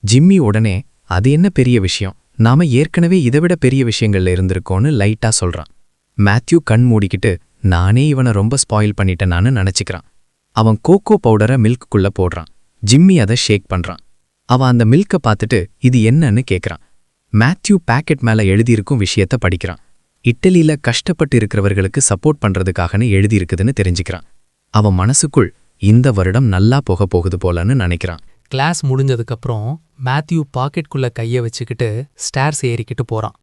ஜிம்மி உடனே அது என்ன பெரிய விஷயம், நாம ஏற்கனவே இதைவிட பெரிய விஷயங்கள்ல இருந்திருக்கோன்னு லைட்டா சொல்றான். மேத்யூ கண் மூடிக்கிட்டு நானே இவனை ரொம்ப ஸ்பாயில் பண்ணிட்டேனான்னு நினைச்சுக்கிறான். அவன் கோகோ பவுடரை மில்க்குள்ள போடுறான். ஜிம்மி அதை ஷேக் பண்றான். அவன் அந்த மில்கை பார்த்துட்டு இது என்னன்னு கேட்குறான். மேத்யூ பேக்கெட் மேல எழுதியிருக்கும் விஷயத்த படிக்கிறான். இட்டலியில கஷ்டப்பட்டு இருக்கிறவர்களுக்கு சப்போர்ட் பண்றதுக்காகன்னு எழுதியிருக்குதுன்னு தெரிஞ்சுக்கிறான். அவன் மனசுக்குள் இந்த வருடம் நல்லா போகுது போலன்னு நினைக்கிறான். கிளாஸ் முடிஞ்சதுக்கப்புறம் மேத்யூ பாக்கெட்குள்ள கைய வச்சுக்கிட்டு ஸ்டேர்ஸ் ஏறிக்கிட்டு போறான்.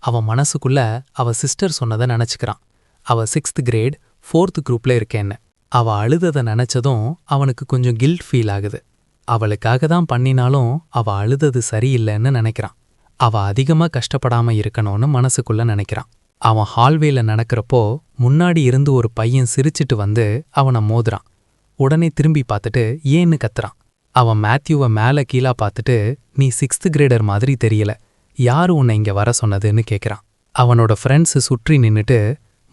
அவன் மனசுக்குள்ள அவ சிஸ்டர் சொன்னதை நினைச்சுக்கிறான். அவ 6th கிரேட் 4th குரூப்ல இருக்கேன்னு. அவ அழுததை நினைச்சதும் அவனுக்கு கொஞ்சம் கில்ட் ஃபீல் ஆகுது. அவளுக்காக தான் பண்ணினாலும் அவ அழுதது சரியில்லைன்னு நினைக்கிறான். அவ அதிகமா கஷ்டப்படாம இருக்கணும்னு மனசுக்குள்ள நினைக்கிறான். அவன் ஹால்வேல நடக்கிறப்போ முன்னாடி இருந்து ஒரு பையன் சிரிச்சிட்டு வந்து அவனை மோதுறான். உடனே திரும்பி பார்த்துட்டு ஏன்னு கத்துறான். அவன் மேத்யூவை மேல கீழா பார்த்துட்டு நீ 6th கிரேடர் மாதிரி தெரியல, யாரு உன்னை இங்க வர சொன்னதுன்னு கேட்குறான். அவனோட ஃப்ரெண்ட்ஸு சுற்றி நின்னுட்டு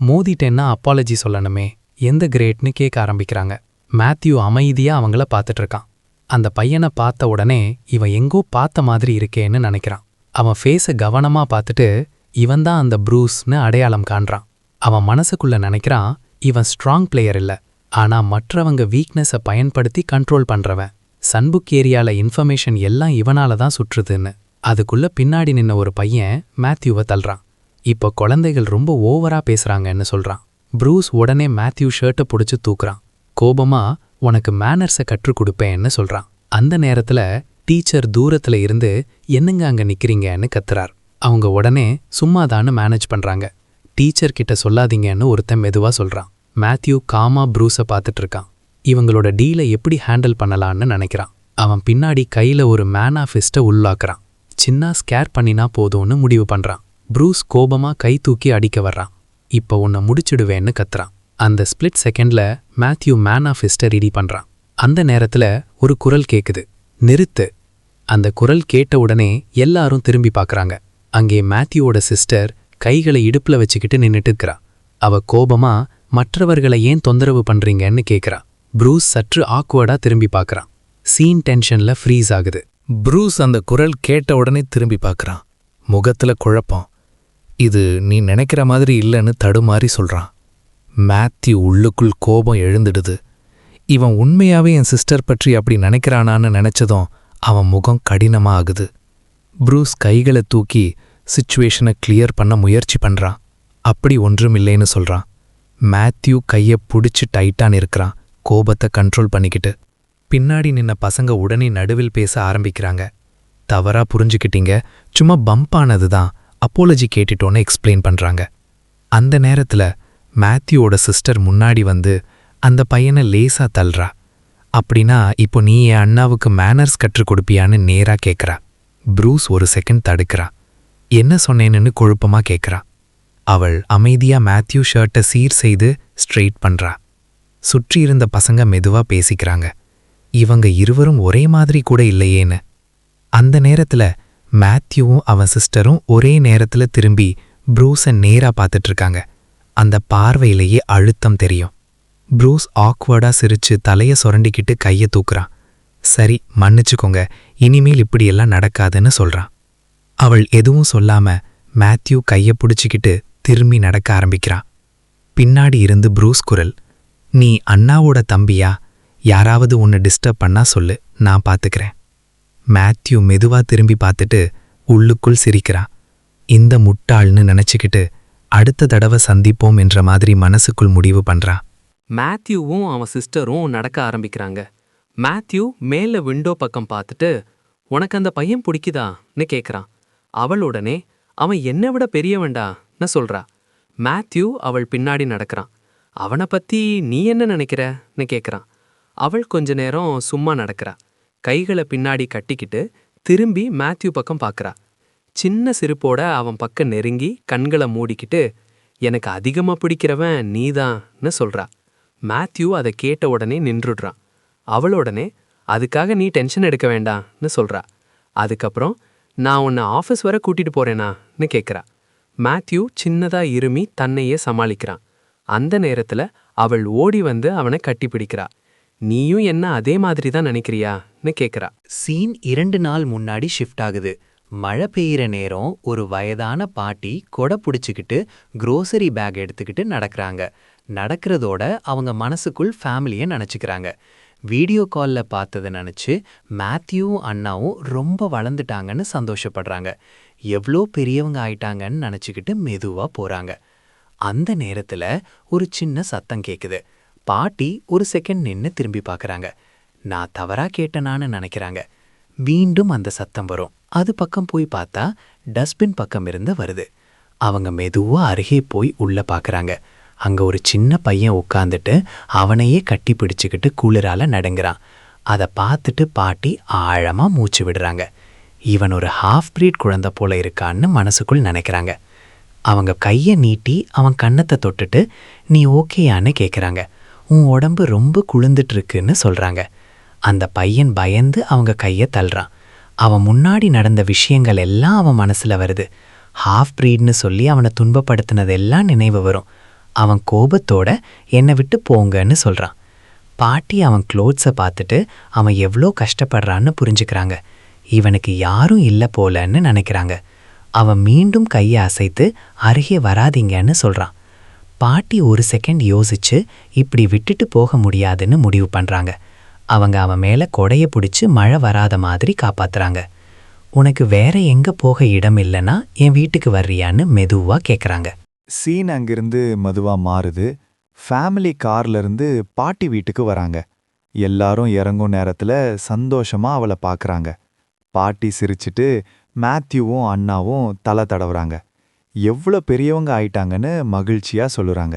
மோதிட்டேன்னா அப்பாலஜி சொல்லணுமே, எந்த கிரேட்னு கேட்க ஆரம்பிக்கிறாங்க. மேத்யூ அமைதியா அவங்கள பார்த்துட்டு இருக்கான். அந்த பையனை பார்த்த உடனே இவன் எங்கோ பார்த்த மாதிரி இருக்கேன்னு நினைக்கிறான். அவன் ஃபேஸை கவனமா பார்த்துட்டு இவன்தான் அந்த ப்ரூஸ்னு அடையாளம் காண்றான். அவன் மனசுக்குள்ள நினைக்கிறான், இவன் ஸ்ட்ராங் பிளேயர் இல்ல, ஆனா மற்றவங்க வீக்னஸை பயன்படுத்தி கண்ட்ரோல் பண்றவன். சன்புக் ஏரியால இன்ஃபர்மேஷன் எல்லாம் இவனால தான் சுற்றுதுன்னு. அதுக்குள்ள பின்னாடி நின்ன ஒரு பையன் மேத்யூவை தள்ளுறான். இப்போ குழந்தைகள் ரொம்ப ஓவரா பேசுறாங்கன்னு சொல்றான். ப்ரூஸ் உடனே மேத்யூ ஷர்ட்டை பிடிச்சு தூக்குறான். கோபமா உனக்கு மேனர்ஸை கற்றுக் கொடுப்பேன்னு சொல்றான். அந்த நேரத்துல டீச்சர் தூரத்துல இருந்து என்னங்க அங்க நிக்கிறீங்கன்னு கத்துறார். அவங்க உடனே சும்மாதான்னு மேனேஜ் பண்றாங்க. டீச்சர் கிட்ட சொல்லாதீங்கன்னு ஒருத்தன் மெதுவா சொல்றான். மேத்யூ காமா ப்ரூஸை பார்த்துட்டு இருக்கான். இவங்களோட டீலை எப்படி ஹேண்டில் பண்ணலான்னு நினைக்கிறான். அவன் பின்னாடி கையில ஒரு மேனா ஃபிஸ்ட்டை உள்ளாக்குறான். சின்ன ஸ்கேர் பண்ணினா போதும்னு முடிவு பண்றான். ப்ரூஸ் கோபமா கை தூக்கி அடிக்க வர்றான். இப்ப உன்னை முடிச்சிடுவேன்னு கத்துறான். அந்த ஸ்பிளிட் செகண்ட்ல மேத்யூ மேனா ஃபிஸ்ட்டை ரெடி பண்றான். அந்த நேரத்துல ஒரு குரல் கேக்குது, நிறுத்து. அந்த குரல் கேட்ட உடனே எல்லாரும் திரும்பி பார்க்கறாங்க. அங்கே மேத்யூவோட சிஸ்டர் கைகளை இடுப்புல வச்சுக்கிட்டு நின்னுட்டு இருக்கிறா. அவ கோபமா மற்றவர்களை ஏன் தொந்தரவு பண்றீங்கன்னு கேக்குறா. ப்ரூஸ் சற்று ஆக்வர்டா திரும்பி பார்க்கறான். சீன் டென்ஷன்ல ஃப்ரீஸ் ஆகுது. ப்ரூஸ் அந்த குரல் கேட்ட உடனே திரும்பி பார்க்கறான். முகத்துல குழப்பம். இது நீ நினைக்கிற மாதிரி இல்லைன்னு தடுமாறி சொல்றான். மேத்யூ உள்ளுக்குள் கோபம் எழுந்துடுது. இவன் உண்மையாவே என் சிஸ்டர் பற்றி அப்படி நினைக்கிறானான்னு நினைச்சதும் அவன் முகம் கடினமா ஆகுது. ப்ரூஸ் கைகளை தூக்கி சிச்சுவேஷனை கிளியர் பண்ண முயற்சி பண்றான். அப்படி ஒன்றும் இல்லைன்னு சொல்றான். மேத்யூ கையை பிடிச்சி டைட்டான் இருக்கிறான், கோபத்தை கண்ட்ரோல் பண்ணிக்கிட்டு. பின்னாடி நின்ன பசங்க உடனே நடுவில் பேச ஆரம்பிக்கிறாங்க. தவறா புரிஞ்சுக்கிட்டீங்க, சும்மா பம்ப் ஆனதுதான், அப்போலஜி கேட்டுட்டோன்னு எக்ஸ்பிளைன் பண்றாங்க. அந்த நேரத்துல மேத்யூவோட சிஸ்டர் முன்னாடி வந்து அந்த பையனை லேசா தள்ளுறா. அப்படின்னா இப்போ நீ என் அண்ணாவுக்கு மேனர்ஸ் கற்றுக் கொடுப்பியான்னு நேரா கேட்குறா. ப்ரூஸ் ஒரு செகண்ட் தடுக்கிறா. என்ன சொன்னேன்னு குழப்பமா கேட்குறா. அவள் அமைதியா மேத்யூ ஷர்ட்டை சீர் செய்து ஸ்ட்ரெயிட் பண்றா. சுற்றி இருந்த பசங்க மெதுவா பேசிக்கிறாங்க. இவங்க இருவரும் ஒரே மாதிரி கூட இல்லையேன்னு. அந்த நேரத்துல மேத்யூவும் அவன் சிஸ்டரும் ஒரே நேரத்துல திரும்பி ப்ரூஸை நேரா பார்த்துட்டு இருக்காங்க. அந்த பார்வையிலேயே அழுத்தம் தெரியும். ப்ரூஸ் ஆக்வர்டா சிரிச்சு தலைய சுரண்டிக்கிட்டு கையை தூக்குறான். சரி, மன்னிச்சுக்கோங்க, இனிமேல் இப்படியெல்லாம் நடக்காதுன்னு சொல்றான். அவள் எதுவும் சொல்லாம மேத்யூ கையை பிடிச்சிக்கிட்டு திரும்பி நடக்க ஆரம்பிக்கிறான். பின்னாடி இருந்து ப்ரூஸ் குரல், நீ அண்ணாவோட தம்பியா? யாராவது உன்னை டிஸ்டர்ப் பண்ணா சொல்லு, நான் பார்த்துக்கிறேன். மேத்யூ மெதுவா திரும்பி பார்த்துட்டு உள்ளுக்குள் சிரிக்கிறான். இந்த முட்டாள்னு நினைச்சுக்கிட்டு அடுத்த தடவை சந்திப்போம் என்ற மாதிரி மனசுக்குள் முடிவு பண்றான். மேத்யூவும் அவன் சிஸ்டரும் நடக்க ஆரம்பிக்கிறாங்க. மேத்யூ மேல விண்டோ பக்கம் பார்த்துட்டு உனக்கு அந்த பையன் பிடிக்குதான்னு கேட்குறான். அவள் உடனே அவன் என்னை விட பெரியவன்டான்னு சொல்றா. மேத்யூ அவள் பின்னாடி நடக்கிறான். அவனை பத்தி நீ என்ன நினைக்கிறன்னு கேட்குறான். அவள் கொஞ்ச நேரம் சும்மா நடக்கிறா. கைகளை பின்னாடி கட்டிக்கிட்டு திரும்பி மேத்யூ பக்கம் பார்க்கறா. சின்ன சிரிப்போட அவன் பக்கம் நெருங்கி கண்களை மூடிக்கிட்டு எனக்கு அதிகமா பிடிக்கிறவன் நீதான்னு சொல்றா. மேத்யூ அதை கேட்ட உடனே நின்றுடுறான். அவளுடனே அதுக்காக நீ டென்ஷன் எடுக்க வேண்டாம்னு சொல்றா. அதுக்கப்புறம் நான் உன்னை ஆஃபீஸ் வரை கூட்டிட்டு போறேனான்னு கேட்குறா. மேத்யூ சின்னதா இருமி தன்னையே சமாளிக்கிறான். அந்த நேரத்துல அவள் ஓடி வந்து அவனை கட்டிப்பிடிக்கிறா. நீயும் என்ன அதே மாதிரி தான் நினைக்கிறியான்னு கேட்குறா. சீன் 2 நாள் முன்னாடி ஷிஃப்ட் ஆகுது. மழை பெய்கிற நேரம் ஒரு வயதான பாட்டி கொடை பிடிச்சிக்கிட்டு க்ரோசரி பேக் எடுத்துக்கிட்டு நடக்கிறாங்க. நடக்கிறதோட அவங்க மனசுக்குள் ஃபேமிலியை நினச்சிக்கிறாங்க. வீடியோ காலில் பார்த்ததை நினச்சி மேத்யூவும் அண்ணாவும் ரொம்ப வளர்ந்துட்டாங்கன்னு சந்தோஷப்படுறாங்க. எவ்வளோ பெரியவங்க ஆயிட்டாங்கன்னு நினச்சிக்கிட்டு மெதுவாக போகிறாங்க. அந்த நேரத்தில் ஒரு சின்ன சத்தம் கேட்குது. பாட்டி ஒரு செகண்ட் நின்று திரும்பி பார்க்குறாங்க. நான் தவறாக கேட்டனான்னு நினைக்கிறாங்க. மீண்டும் அந்த சத்தம் வரும். அது பக்கம் போய் பார்த்தா டஸ்ட்பின் பக்கம் இருந்து வருது. அவங்க மெதுவாக அருகே போய் உள்ளே பார்க்குறாங்க. அங்கே ஒரு சின்ன பையன் உட்காந்துட்டு அவனையே கட்டி பிடிச்சிக்கிட்டு குளிரால நடுங்கிறான். அதை பார்த்துட்டு பாட்டி ஆழமாக மூச்சு விடுறாங்க. இவன் ஒரு ஹாஃப் ப்ரீட் குழந்தை போல இருக்கான்னு மனசுக்குள் நினைக்கிறாங்க. அவங்க கையை நீட்டி அவன் கன்னத்தை தொட்டுட்டு நீ ஓகேயான்னு கேட்குறாங்க. உன் உடம்பு ரொம்ப குளிர்ந்துட்டுருக்குன்னு சொல்கிறாங்க. அந்த பையன் பயந்து அவங்க கையை தள்ளுறான். அவன் முன்னாடி நடந்த விஷயங்கள் எல்லாம் அவன் மனசில் வருது. ஹாஃப் ப்ரீட்னு சொல்லி அவனை துன்பப்படுத்தினதெல்லாம் நினைவு வரும். அவன் கோபத்தோட என்னை விட்டு போங்கன்னு சொல்கிறான். பாட்டி அவன் க்ளோத்ஸை பார்த்துட்டு அவன் எவ்வளோ கஷ்டப்படுறான்னு புரிஞ்சுக்கிறாங்க. இவனுக்கு யாரும் இல்லை போலன்னு நினைக்கிறாங்க. அவன் மீண்டும் கையை அசைத்து அருகே வராதீங்கன்னு சொல்கிறான். பாட்டி ஒரு செகண்ட் யோசிச்சு இப்படி விட்டுட்டு போக முடியாதுன்னு முடிவு பண்ணுறாங்க. அவங்க அவன் மேலே கொடையை பிடிச்சி மழை வராத மாதிரி காப்பாத்துறாங்க. உனக்கு வேற எங்கே போக இடம் இல்லைன்னா என் வீட்டுக்கு வர்றியான்னு மெதுவாக கேட்குறாங்க. சீன் அங்கிருந்து மெதுவா மாறுது. ஃபேமிலி கார்ல இருந்து பாட்டி வீட்டுக்கு வராங்க. எல்லாரும் இறங்கும் நேரத்துல சந்தோஷமா அவளை பார்க்கறாங்க. பாட்டி சிரிச்சிட்டு மேத்யூவும் அண்ணாவும் தலை தடவுறாங்க. எவ்வளோ பெரியவங்க ஆயிட்டாங்கன்னு மகிழ்ச்சியா சொல்லுறாங்க.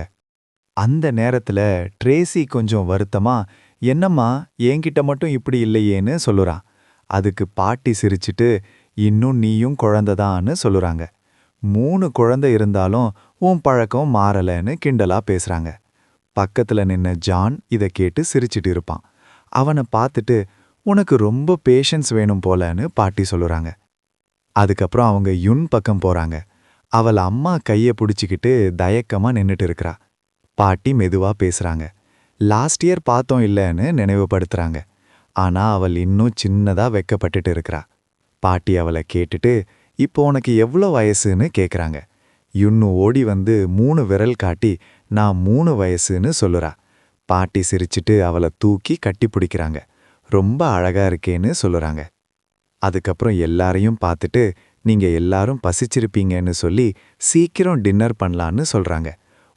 அந்த நேரத்துல ட்ரேசி கொஞ்சம் வருத்தமா என்னம்மா என்கிட்ட மட்டும் இப்படி இல்லையேன்னு சொல்லுறான். அதுக்கு பாட்டி சிரிச்சிட்டு இன்னும் நீயும் குழந்தைதான்னு சொல்லுறாங்க. 3 குழந்தை இருந்தாலும் உன் பழக்கம் மாறலன்னு கிண்டலா பேசுறாங்க. பக்கத்துல நின்ன ஜான் இதை கேட்டு சிரிச்சிட்டு இருப்பான். அவனை பார்த்துட்டு உனக்கு ரொம்ப பேஷன்ஸ் வேணும் போலன்னு பாட்டி சொல்லுறாங்க. அதுக்கப்புறம் அவங்க யுன் பக்கம் போறாங்க. அவள் அம்மா கையை பிடிச்சிக்கிட்டு தயக்கமா நின்னுட்டு இருக்கிறா. பாட்டி மெதுவா பேசுறாங்க. லாஸ்ட் இயர் பார்த்தோம் இல்லைன்னு நினைவுபடுத்துறாங்க. ஆனா அவள் இன்னும் சின்னதா வெக்கப்பட்டுட்டு இருக்கிறா. பாட்டி அவளை கேட்டுட்டு இப்போ உனக்கு எவ்வளோ வயசுன்னு கேட்குறாங்க. யுன்னு ஓடி வந்து 3 விரல் காட்டி நான் 3 வயசுன்னு சொல்லுறா. பாட்டி சிரிச்சிட்டு அவளை தூக்கி கட்டி பிடிக்கிறாங்க. ரொம்ப அழகா இருக்கேன்னு சொல்லுறாங்க. அதுக்கப்புறம் எல்லாரையும் பார்த்துட்டு நீங்க எல்லாரும் பசிச்சிருப்பீங்கன்னு சொல்லி சீக்கிரம் டின்னர் பண்ணலான்னு சொல்றாங்க.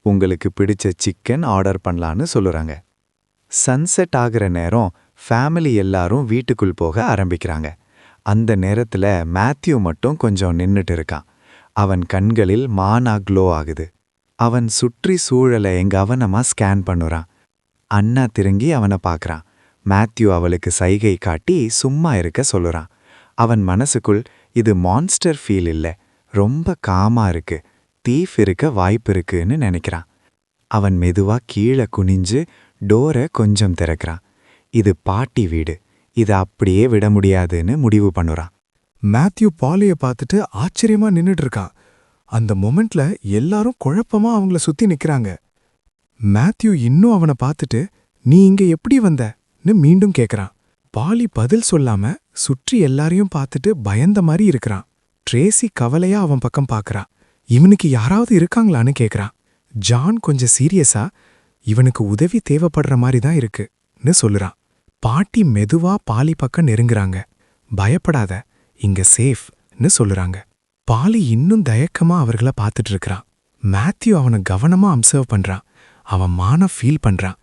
உங்களுக்கு பிடிச்ச சிக்கன் ஆர்டர் பண்ணலான்னு சொல்லுறாங்க. சன்செட் ஆகிற நேரம் ஃபேமிலி எல்லாரும் வீட்டுக்குள் போக ஆரம்பிக்கிறாங்க. அந்த நேரத்துல மேத்யூ மட்டும் கொஞ்சம் நின்னுட்டு இருக்கான். அவன் கண்களில் மானா க்ளோ ஆகுது. அவன் சுற்றி சூழலை கவனமா ஸ்கேன் பண்ணுறான். அண்ணா திரும்பி அவனை பார்க்கறான். மேத்யூ அவளுக்கு சைகை காட்டி சும்மா இருக்க சொல்லுறான். அவன் மனசுக்குள் இது மான்ஸ்டர் ஃபீல் இல்ல, ரொம்ப காமா இருக்கு, தீஃப் இருக்க வாய்ப்பு இருக்குன்னு நினைக்கிறான். அவன் மெதுவா கீழே குனிஞ்சு டோரை கொஞ்சம் திறக்கிறான். இது பாட்டி வீடு, இதை அப்படியே விட முடியாதுன்னு முடிவு பண்ணுறான். மேத்யூ பாலிய பார்த்துட்டு ஆச்சரியமா நின்னுட்டு இருக்கான். அந்த மொமெண்ட்ல எல்லாரும் குழப்பமா அவங்கள சுத்தி நிக்கிறாங்க. மேத்யூ இன்னும் அவனை பார்த்துட்டு நீ இங்க எப்படி வந்தன்னு மீண்டும் கேக்குறான். பாலி பதில் சொல்லாம சுற்றி எல்லாரையும் பார்த்துட்டு பயந்த மாதிரி இருக்கிறான். ட்ரேசி கவலையா அவன் பக்கம் பார்க்கறா. இவனுக்கு யாராவது இருக்காங்களான்னு கேக்குறான். ஜான் கொஞ்சம் சீரியஸா இவனுக்கு உதவி தேவைப்படுற மாதிரி தான் இருக்குன்னு சொல்லுறான். பாட்டி மெதுவா பாலி பக்கம் நெருங்குறாங்க. பயப்படாத, இங்க சேஃப்னு சொல்லுறாங்க. பாலி இன்னும் தயக்கமா அவர்கள பார்த்துட்டு இருக்கிறான். மேத்யூ அவனை கவனமா அப்சர்வ் பண்றான். அவன் மான ஃபீல் பண்றான்.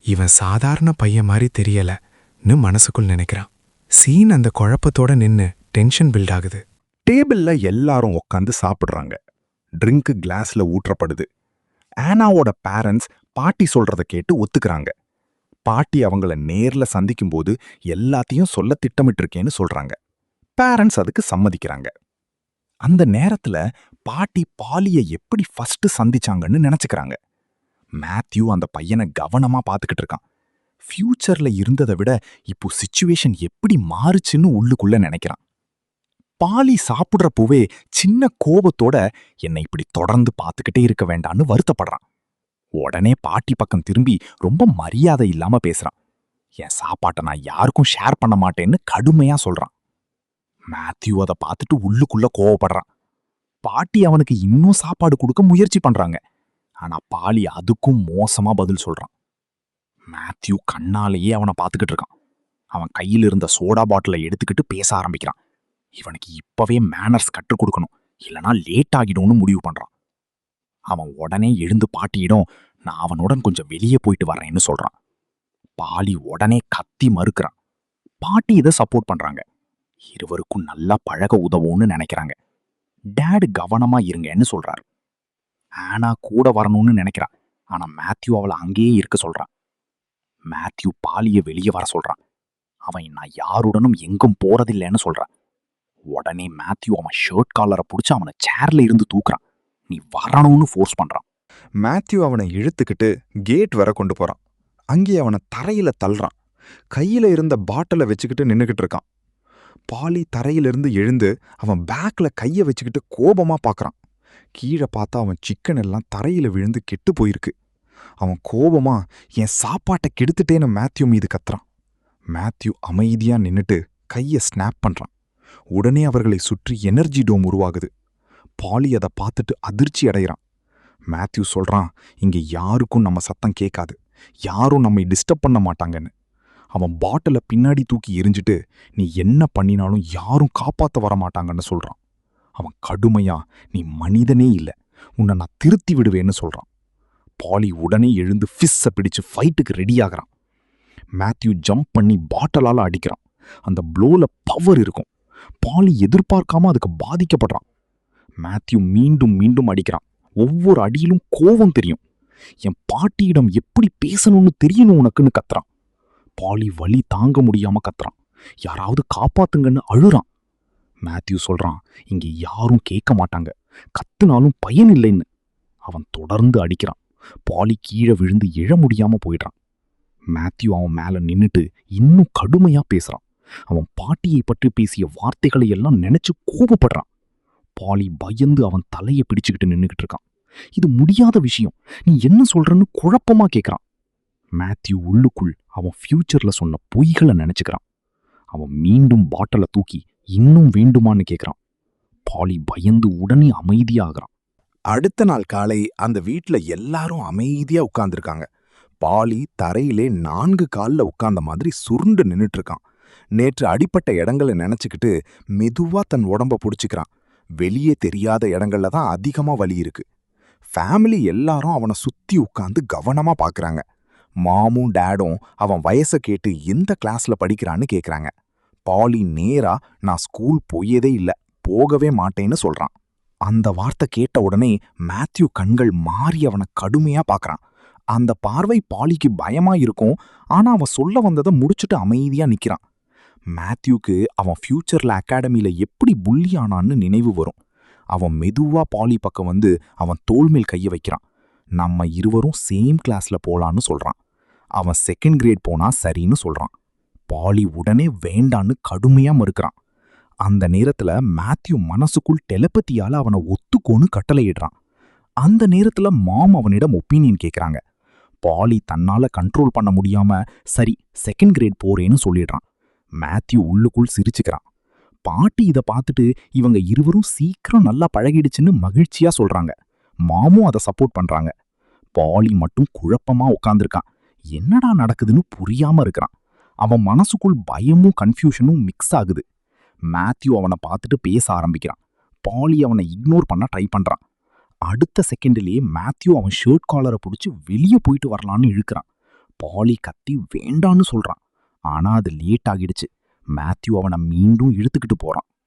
இவன் சாதாரண பையன் மாதிரி தெரியலன்னு மனசுக்குள் நினைக்கிறான். சீன் அந்த குழப்பத்தோட நின்னு டென்ஷன் பில்ட் ஆகுது. டேபிள்ல எல்லாரும் உட்காந்து சாப்பிடுறாங்க. ட்ரிங்க் கிளாஸ்ல ஊற்றப்படுது. ஆனாவோட பேரண்ட்ஸ் பாட்டி சொல்றத கேட்டு ஒத்துக்கிறாங்க. பாட்டி அவங்கள நேர்ல சந்திக்கும்போது எல்லாத்தையும் சொல்ல திட்டமிட்டிருக்கேன்னு சொல்றாங்க. பேரண்ட்ஸ் அதுக்கு சம்மதிக்கிறாங்க. அந்த நேரத்துல பாட்டி பாலியை எப்படி ஃபர்ஸ்ட் சந்திச்சாங்கன்னு நினைச்சுக்கிறாங்க. மேத்யூ அந்த பையனை கவனமா பார்த்துக்கிட்டு இருக்கான். ஃபியூச்சர்ல இருந்ததை விட இப்போ சிச்சுவேஷன் எப்படி மாறுச்சுன்னு உள்ளுக்குள்ள நினைக்கிறான். பாலி சாப்பிடுறப்போவே சின்ன கோபத்தோட என்னை இப்படி தொடர்ந்து பார்த்துக்கிட்டே இருக்க வேண்டான்னு வருத்தப்படுறான். உடனே பாட்டி பக்கம் திரும்பி ரொம்ப மரியாதை இல்லாம பேசுறான். என் சாப்பாட்டை நான் யாருக்கும் ஷேர் பண்ண மாட்டேன்னு கடுமையா சொல்றான். மேத்யூ அதை பார்த்துட்டு உள்ளுக்குள்ள கோவப்படுறான். பாட்டி அவனுக்கு இன்னும் சாப்பாடு கொடுக்க முயற்சி பண்றாங்க. ஆனா பாலி அதுக்கும் மோசமா பதில் சொல்றான். மேத்யூ கண்ணாலேயே அவனை பார்த்துக்கிட்டு இருக்கான். அவன் கையில் இருந்த சோடா பாட்டிலை எடுத்துக்கிட்டு பேச ஆரம்பிக்கிறான். இவனுக்கு இப்பவே மேனர்ஸ் கற்றுக் கொடுக்கணும், இல்லனா லேட் ஆகிடும்னு முடிவு பண்றான். அவன் உடனே எழுந்து பாட்டியிடம் நான் அவனுடன் கொஞ்சம் வெளியே போயிட்டு வர்றேன்னு சொல்றான். பாலி உடனே கத்தி மறுக்கிறான். பாட்டி இதை சப்போர்ட் பண்றாங்க. இருவருக்கும் நல்லா பழக உதவும்னு நினைக்கிறாங்க. டேடு கவனமா இருங்கன்னு சொல்றாரு. ஆனா கூட வரணும்னு நினைக்கிறான். ஆனா மேத்யூ அவளை அங்கேயே இருக்க சொல்றான். மேத்யூ பாலிய வெளியே வர சொல்றான். அவன் நான் யாருடனும் எங்கும் போறதில்லைன்னு சொல்றான். உடனே மேத்யூ அவன் ஷர்ட் காலரை பிடிச்சி அவனை சேர்ல இருந்து தூக்குறான். நீ வரணும்னு ஃபோர்ஸ் பண்றான். மேத்யூ அவனை இழுத்துக்கிட்டு கேட் வர கொண்டு போறான். அங்கே அவனை தரையில தள்ளுறான். கையில இருந்த பாட்டிலை வச்சுக்கிட்டு நின்னுக்கிட்டு இருக்கான். பாலி தரையிலிருந்து எழுந்து அவன் பேக்ல கைய வச்சுக்கிட்டு கோபமா பார்க்கறான். கீழே பார்த்தா அவன் சிக்கன் எல்லாம் தரையில விழுந்து கெட்டு போயிருக்கு. அவன் கோபமா என் சாப்பாட்டை கெடுத்துட்டேன்னு மேத்யூ மீது கத்துறான். மேத்யூ அமைதியா நின்னுட்டு கைய ஸ்னாப் பண்றான். உடனே அவர்களை சுற்றி எனர்ஜி டோம் உருவாகுது. பாலி அதை பார்த்துட்டு அதிர்ச்சி அடைகிறான். மேத்யூ சொல்றான், இங்க யாருக்கும் நம்ம சத்தம் கேட்காது, யாரும் நம்மை டிஸ்டர்ப் பண்ண மாட்டாங்கன்னு. அவன் பாட்டிலை பின்னாடி தூக்கி எரிஞ்சிட்டு நீ என்ன பண்ணினாலும் யாரும் காப்பாத்த வர மாட்டாங்கன்னு சொல்றான். அவன் கடுமையா நீ மனிதனே இல்லை, உன்னை நான் திருத்தி விடுவேன்னு சொல்றான். பாலி உடனே எழுந்து ஃபிஸ்ஸை பிடிச்சு ஃபைட்டுக்கு ரெடி ஆகிறான். மேத்யூ ஜம்ப் பண்ணி பாட்டலால அடிக்கிறான். அந்த ப்ளோல பவர் இருக்கும். பாலி எதிர்பார்க்காம அதுக்கு பாதிக்கப்படுறான். மேத்யூ மீண்டும் மீண்டும் அடிக்கிறான். ஒவ்வொரு அடியிலும் கோபம் தெரியும். என் பாட்டியிடம் எப்படி பேசணும்னு தெரியணும் உனக்குன்னு கத்துறான். பாலி வலி தாங்க முடியாம கத்துறான். யாராவது காப்பாத்துங்கன்னு அழுறான். மேத்யூ சொல்றான், இங்க யாரும் கேட்க மாட்டாங்க, கத்துனாலும் பயன் இல்லைன்னு. அவன் தொடர்ந்து அடிக்கிறான். பாலி கீழே விழுந்து எழ முடியாம போயிடுறான். மேத்யூ அவன் மேல நின்னுட்டு இன்னும் கடுமையா பேசுறான். அவன் பாட்டியை பற்றி பேசிய வார்த்தைகளை எல்லாம் நினைச்சு கோபப்படுறான். பாலி பயந்து அவன் தலையை பிடிச்சுக்கிட்டு நின்னுக்கிட்டு இருக்கான். இது முடியாத விஷயம், நீ என்ன சொல்றன்னு குழப்பமா கேட்கறான். மேத்யூ உள்ளுக்குள் அவன் ஃபியூச்சர்ல சொன்ன பொய்களை நினைச்சுக்கிறான். அவன் மீண்டும் பாட்டிலை தூக்கி இன்னும் வேண்டுமான்னு கேட்கறான். பாலி பயந்து உடனே அமைதியாகிறான். அடுத்த நாள் காலை அந்த வீட்ல எல்லாரும் அமைதியா உட்கார்ந்துருக்காங்க. பாலி தரையிலே 4 கால்ல உட்கார்ந்த மாதிரி சுருண்டு நின்னுட்டு இருக்கான். நேற்று அடிப்பட்ட இடங்களை நினைச்சுக்கிட்டு மெதுவா தன் உடம்ப புடிச்சுக்கிறான். வெளியே தெரியாத இடங்கள்ல தான் அதிகமா வலி இருக்கு. ஃபேமிலி எல்லாரும் அவனை சுத்தி உட்கார்ந்து கவனமா பாக்குறாங்க. மாமும் டேடும் அவன் வயசை கேட்டு எந்த கிளாஸ்ல படிக்கிறான்னு கேக்குறாங்க. பாலி நேரா நான் ஸ்கூல் போயதே இல்ல, போகவே மாட்டேன்னு சொல்றான். அந்த வார்த்தை கேட்ட உடனே மேத்யூ கண்கள் மாறி அவனை கடுமையா பார்க்கறான். அந்த பார்வை பாலிக்கு பயமா இருக்கும். ஆனா அவன் சொல்ல வந்ததை முடிச்சுட்டு அமைதியா நிக்கிறான். மேத்யூக்கு அவன் ஃபியூச்சர்ல அகாடமியில எப்படி புள்ளி ஆனான்னு நினைவு வரும். அவன் மெதுவா பாலி பக்கம் வந்து அவன் தோள் மேல் கைய வைக்கிறான். நம்ம இருவரும் சேம் கிளாஸ்ல போலான்னு சொல்றான். அவன் செகண்ட் கிரேட் போனா சரின்னு சொல்றான். பாலி உடனே வேண்டான்னு கடுமையா மறுக்கிறான். அந்த நேரத்துல மேத்யூ மனசுக்குள் டெலபதியால அவனை ஒத்துக்கோன்னு கட்டளையிடுறான். அந்த நேரத்துல மாம் அவனிடம் ஒப்பீனியன் கேட்கறாங்க. பாலி தன்னால கண்ட்ரோல் பண்ண முடியாம சரி செகண்ட் கிரேட் போறேன்னு சொல்லிடுறான். மேத்யூ உள்ளுக்குள் சிரிச்சுக்கிறான். பாட்டி இதை பார்த்துட்டு இவங்க இருவரும் சீக்கிரம் நல்லா பழகிடுச்சுன்னு மகிழ்ச்சியா சொல்றாங்க. மாமும் அதை சப்போர்ட் பண்றாங்க. பாலி மட்டும் குழப்பமா உட்கார்ந்துருக்கான். என்னடா நடக்குதுன்னு புரியாம இருக்கிறான். அவன் மனசுக்குள் பயமும் கன்ஃபியூஷனும் மிக்ஸ் ஆகுது. மேத்யூ அவனை பார்த்துட்டு பேச ஆரம்பிக்கிறான். பாலி அவனை இக்னோர் பண்ண ட்ரை பண்றான். அடுத்த செகண்ட்லயே மேத்யூ அவன் ஷர்ட் காலரை பிடிச்சி வெளியே போயிட்டு வரலான்னு இழுக்கிறான். பாலி கத்தி வேண்டான்னு சொல்றான். ஆனா அது லேட் ஆகிடுச்சு. மேத்யூ அவனை மீண்டும் இழுத்துக்கிட்டு போறான்.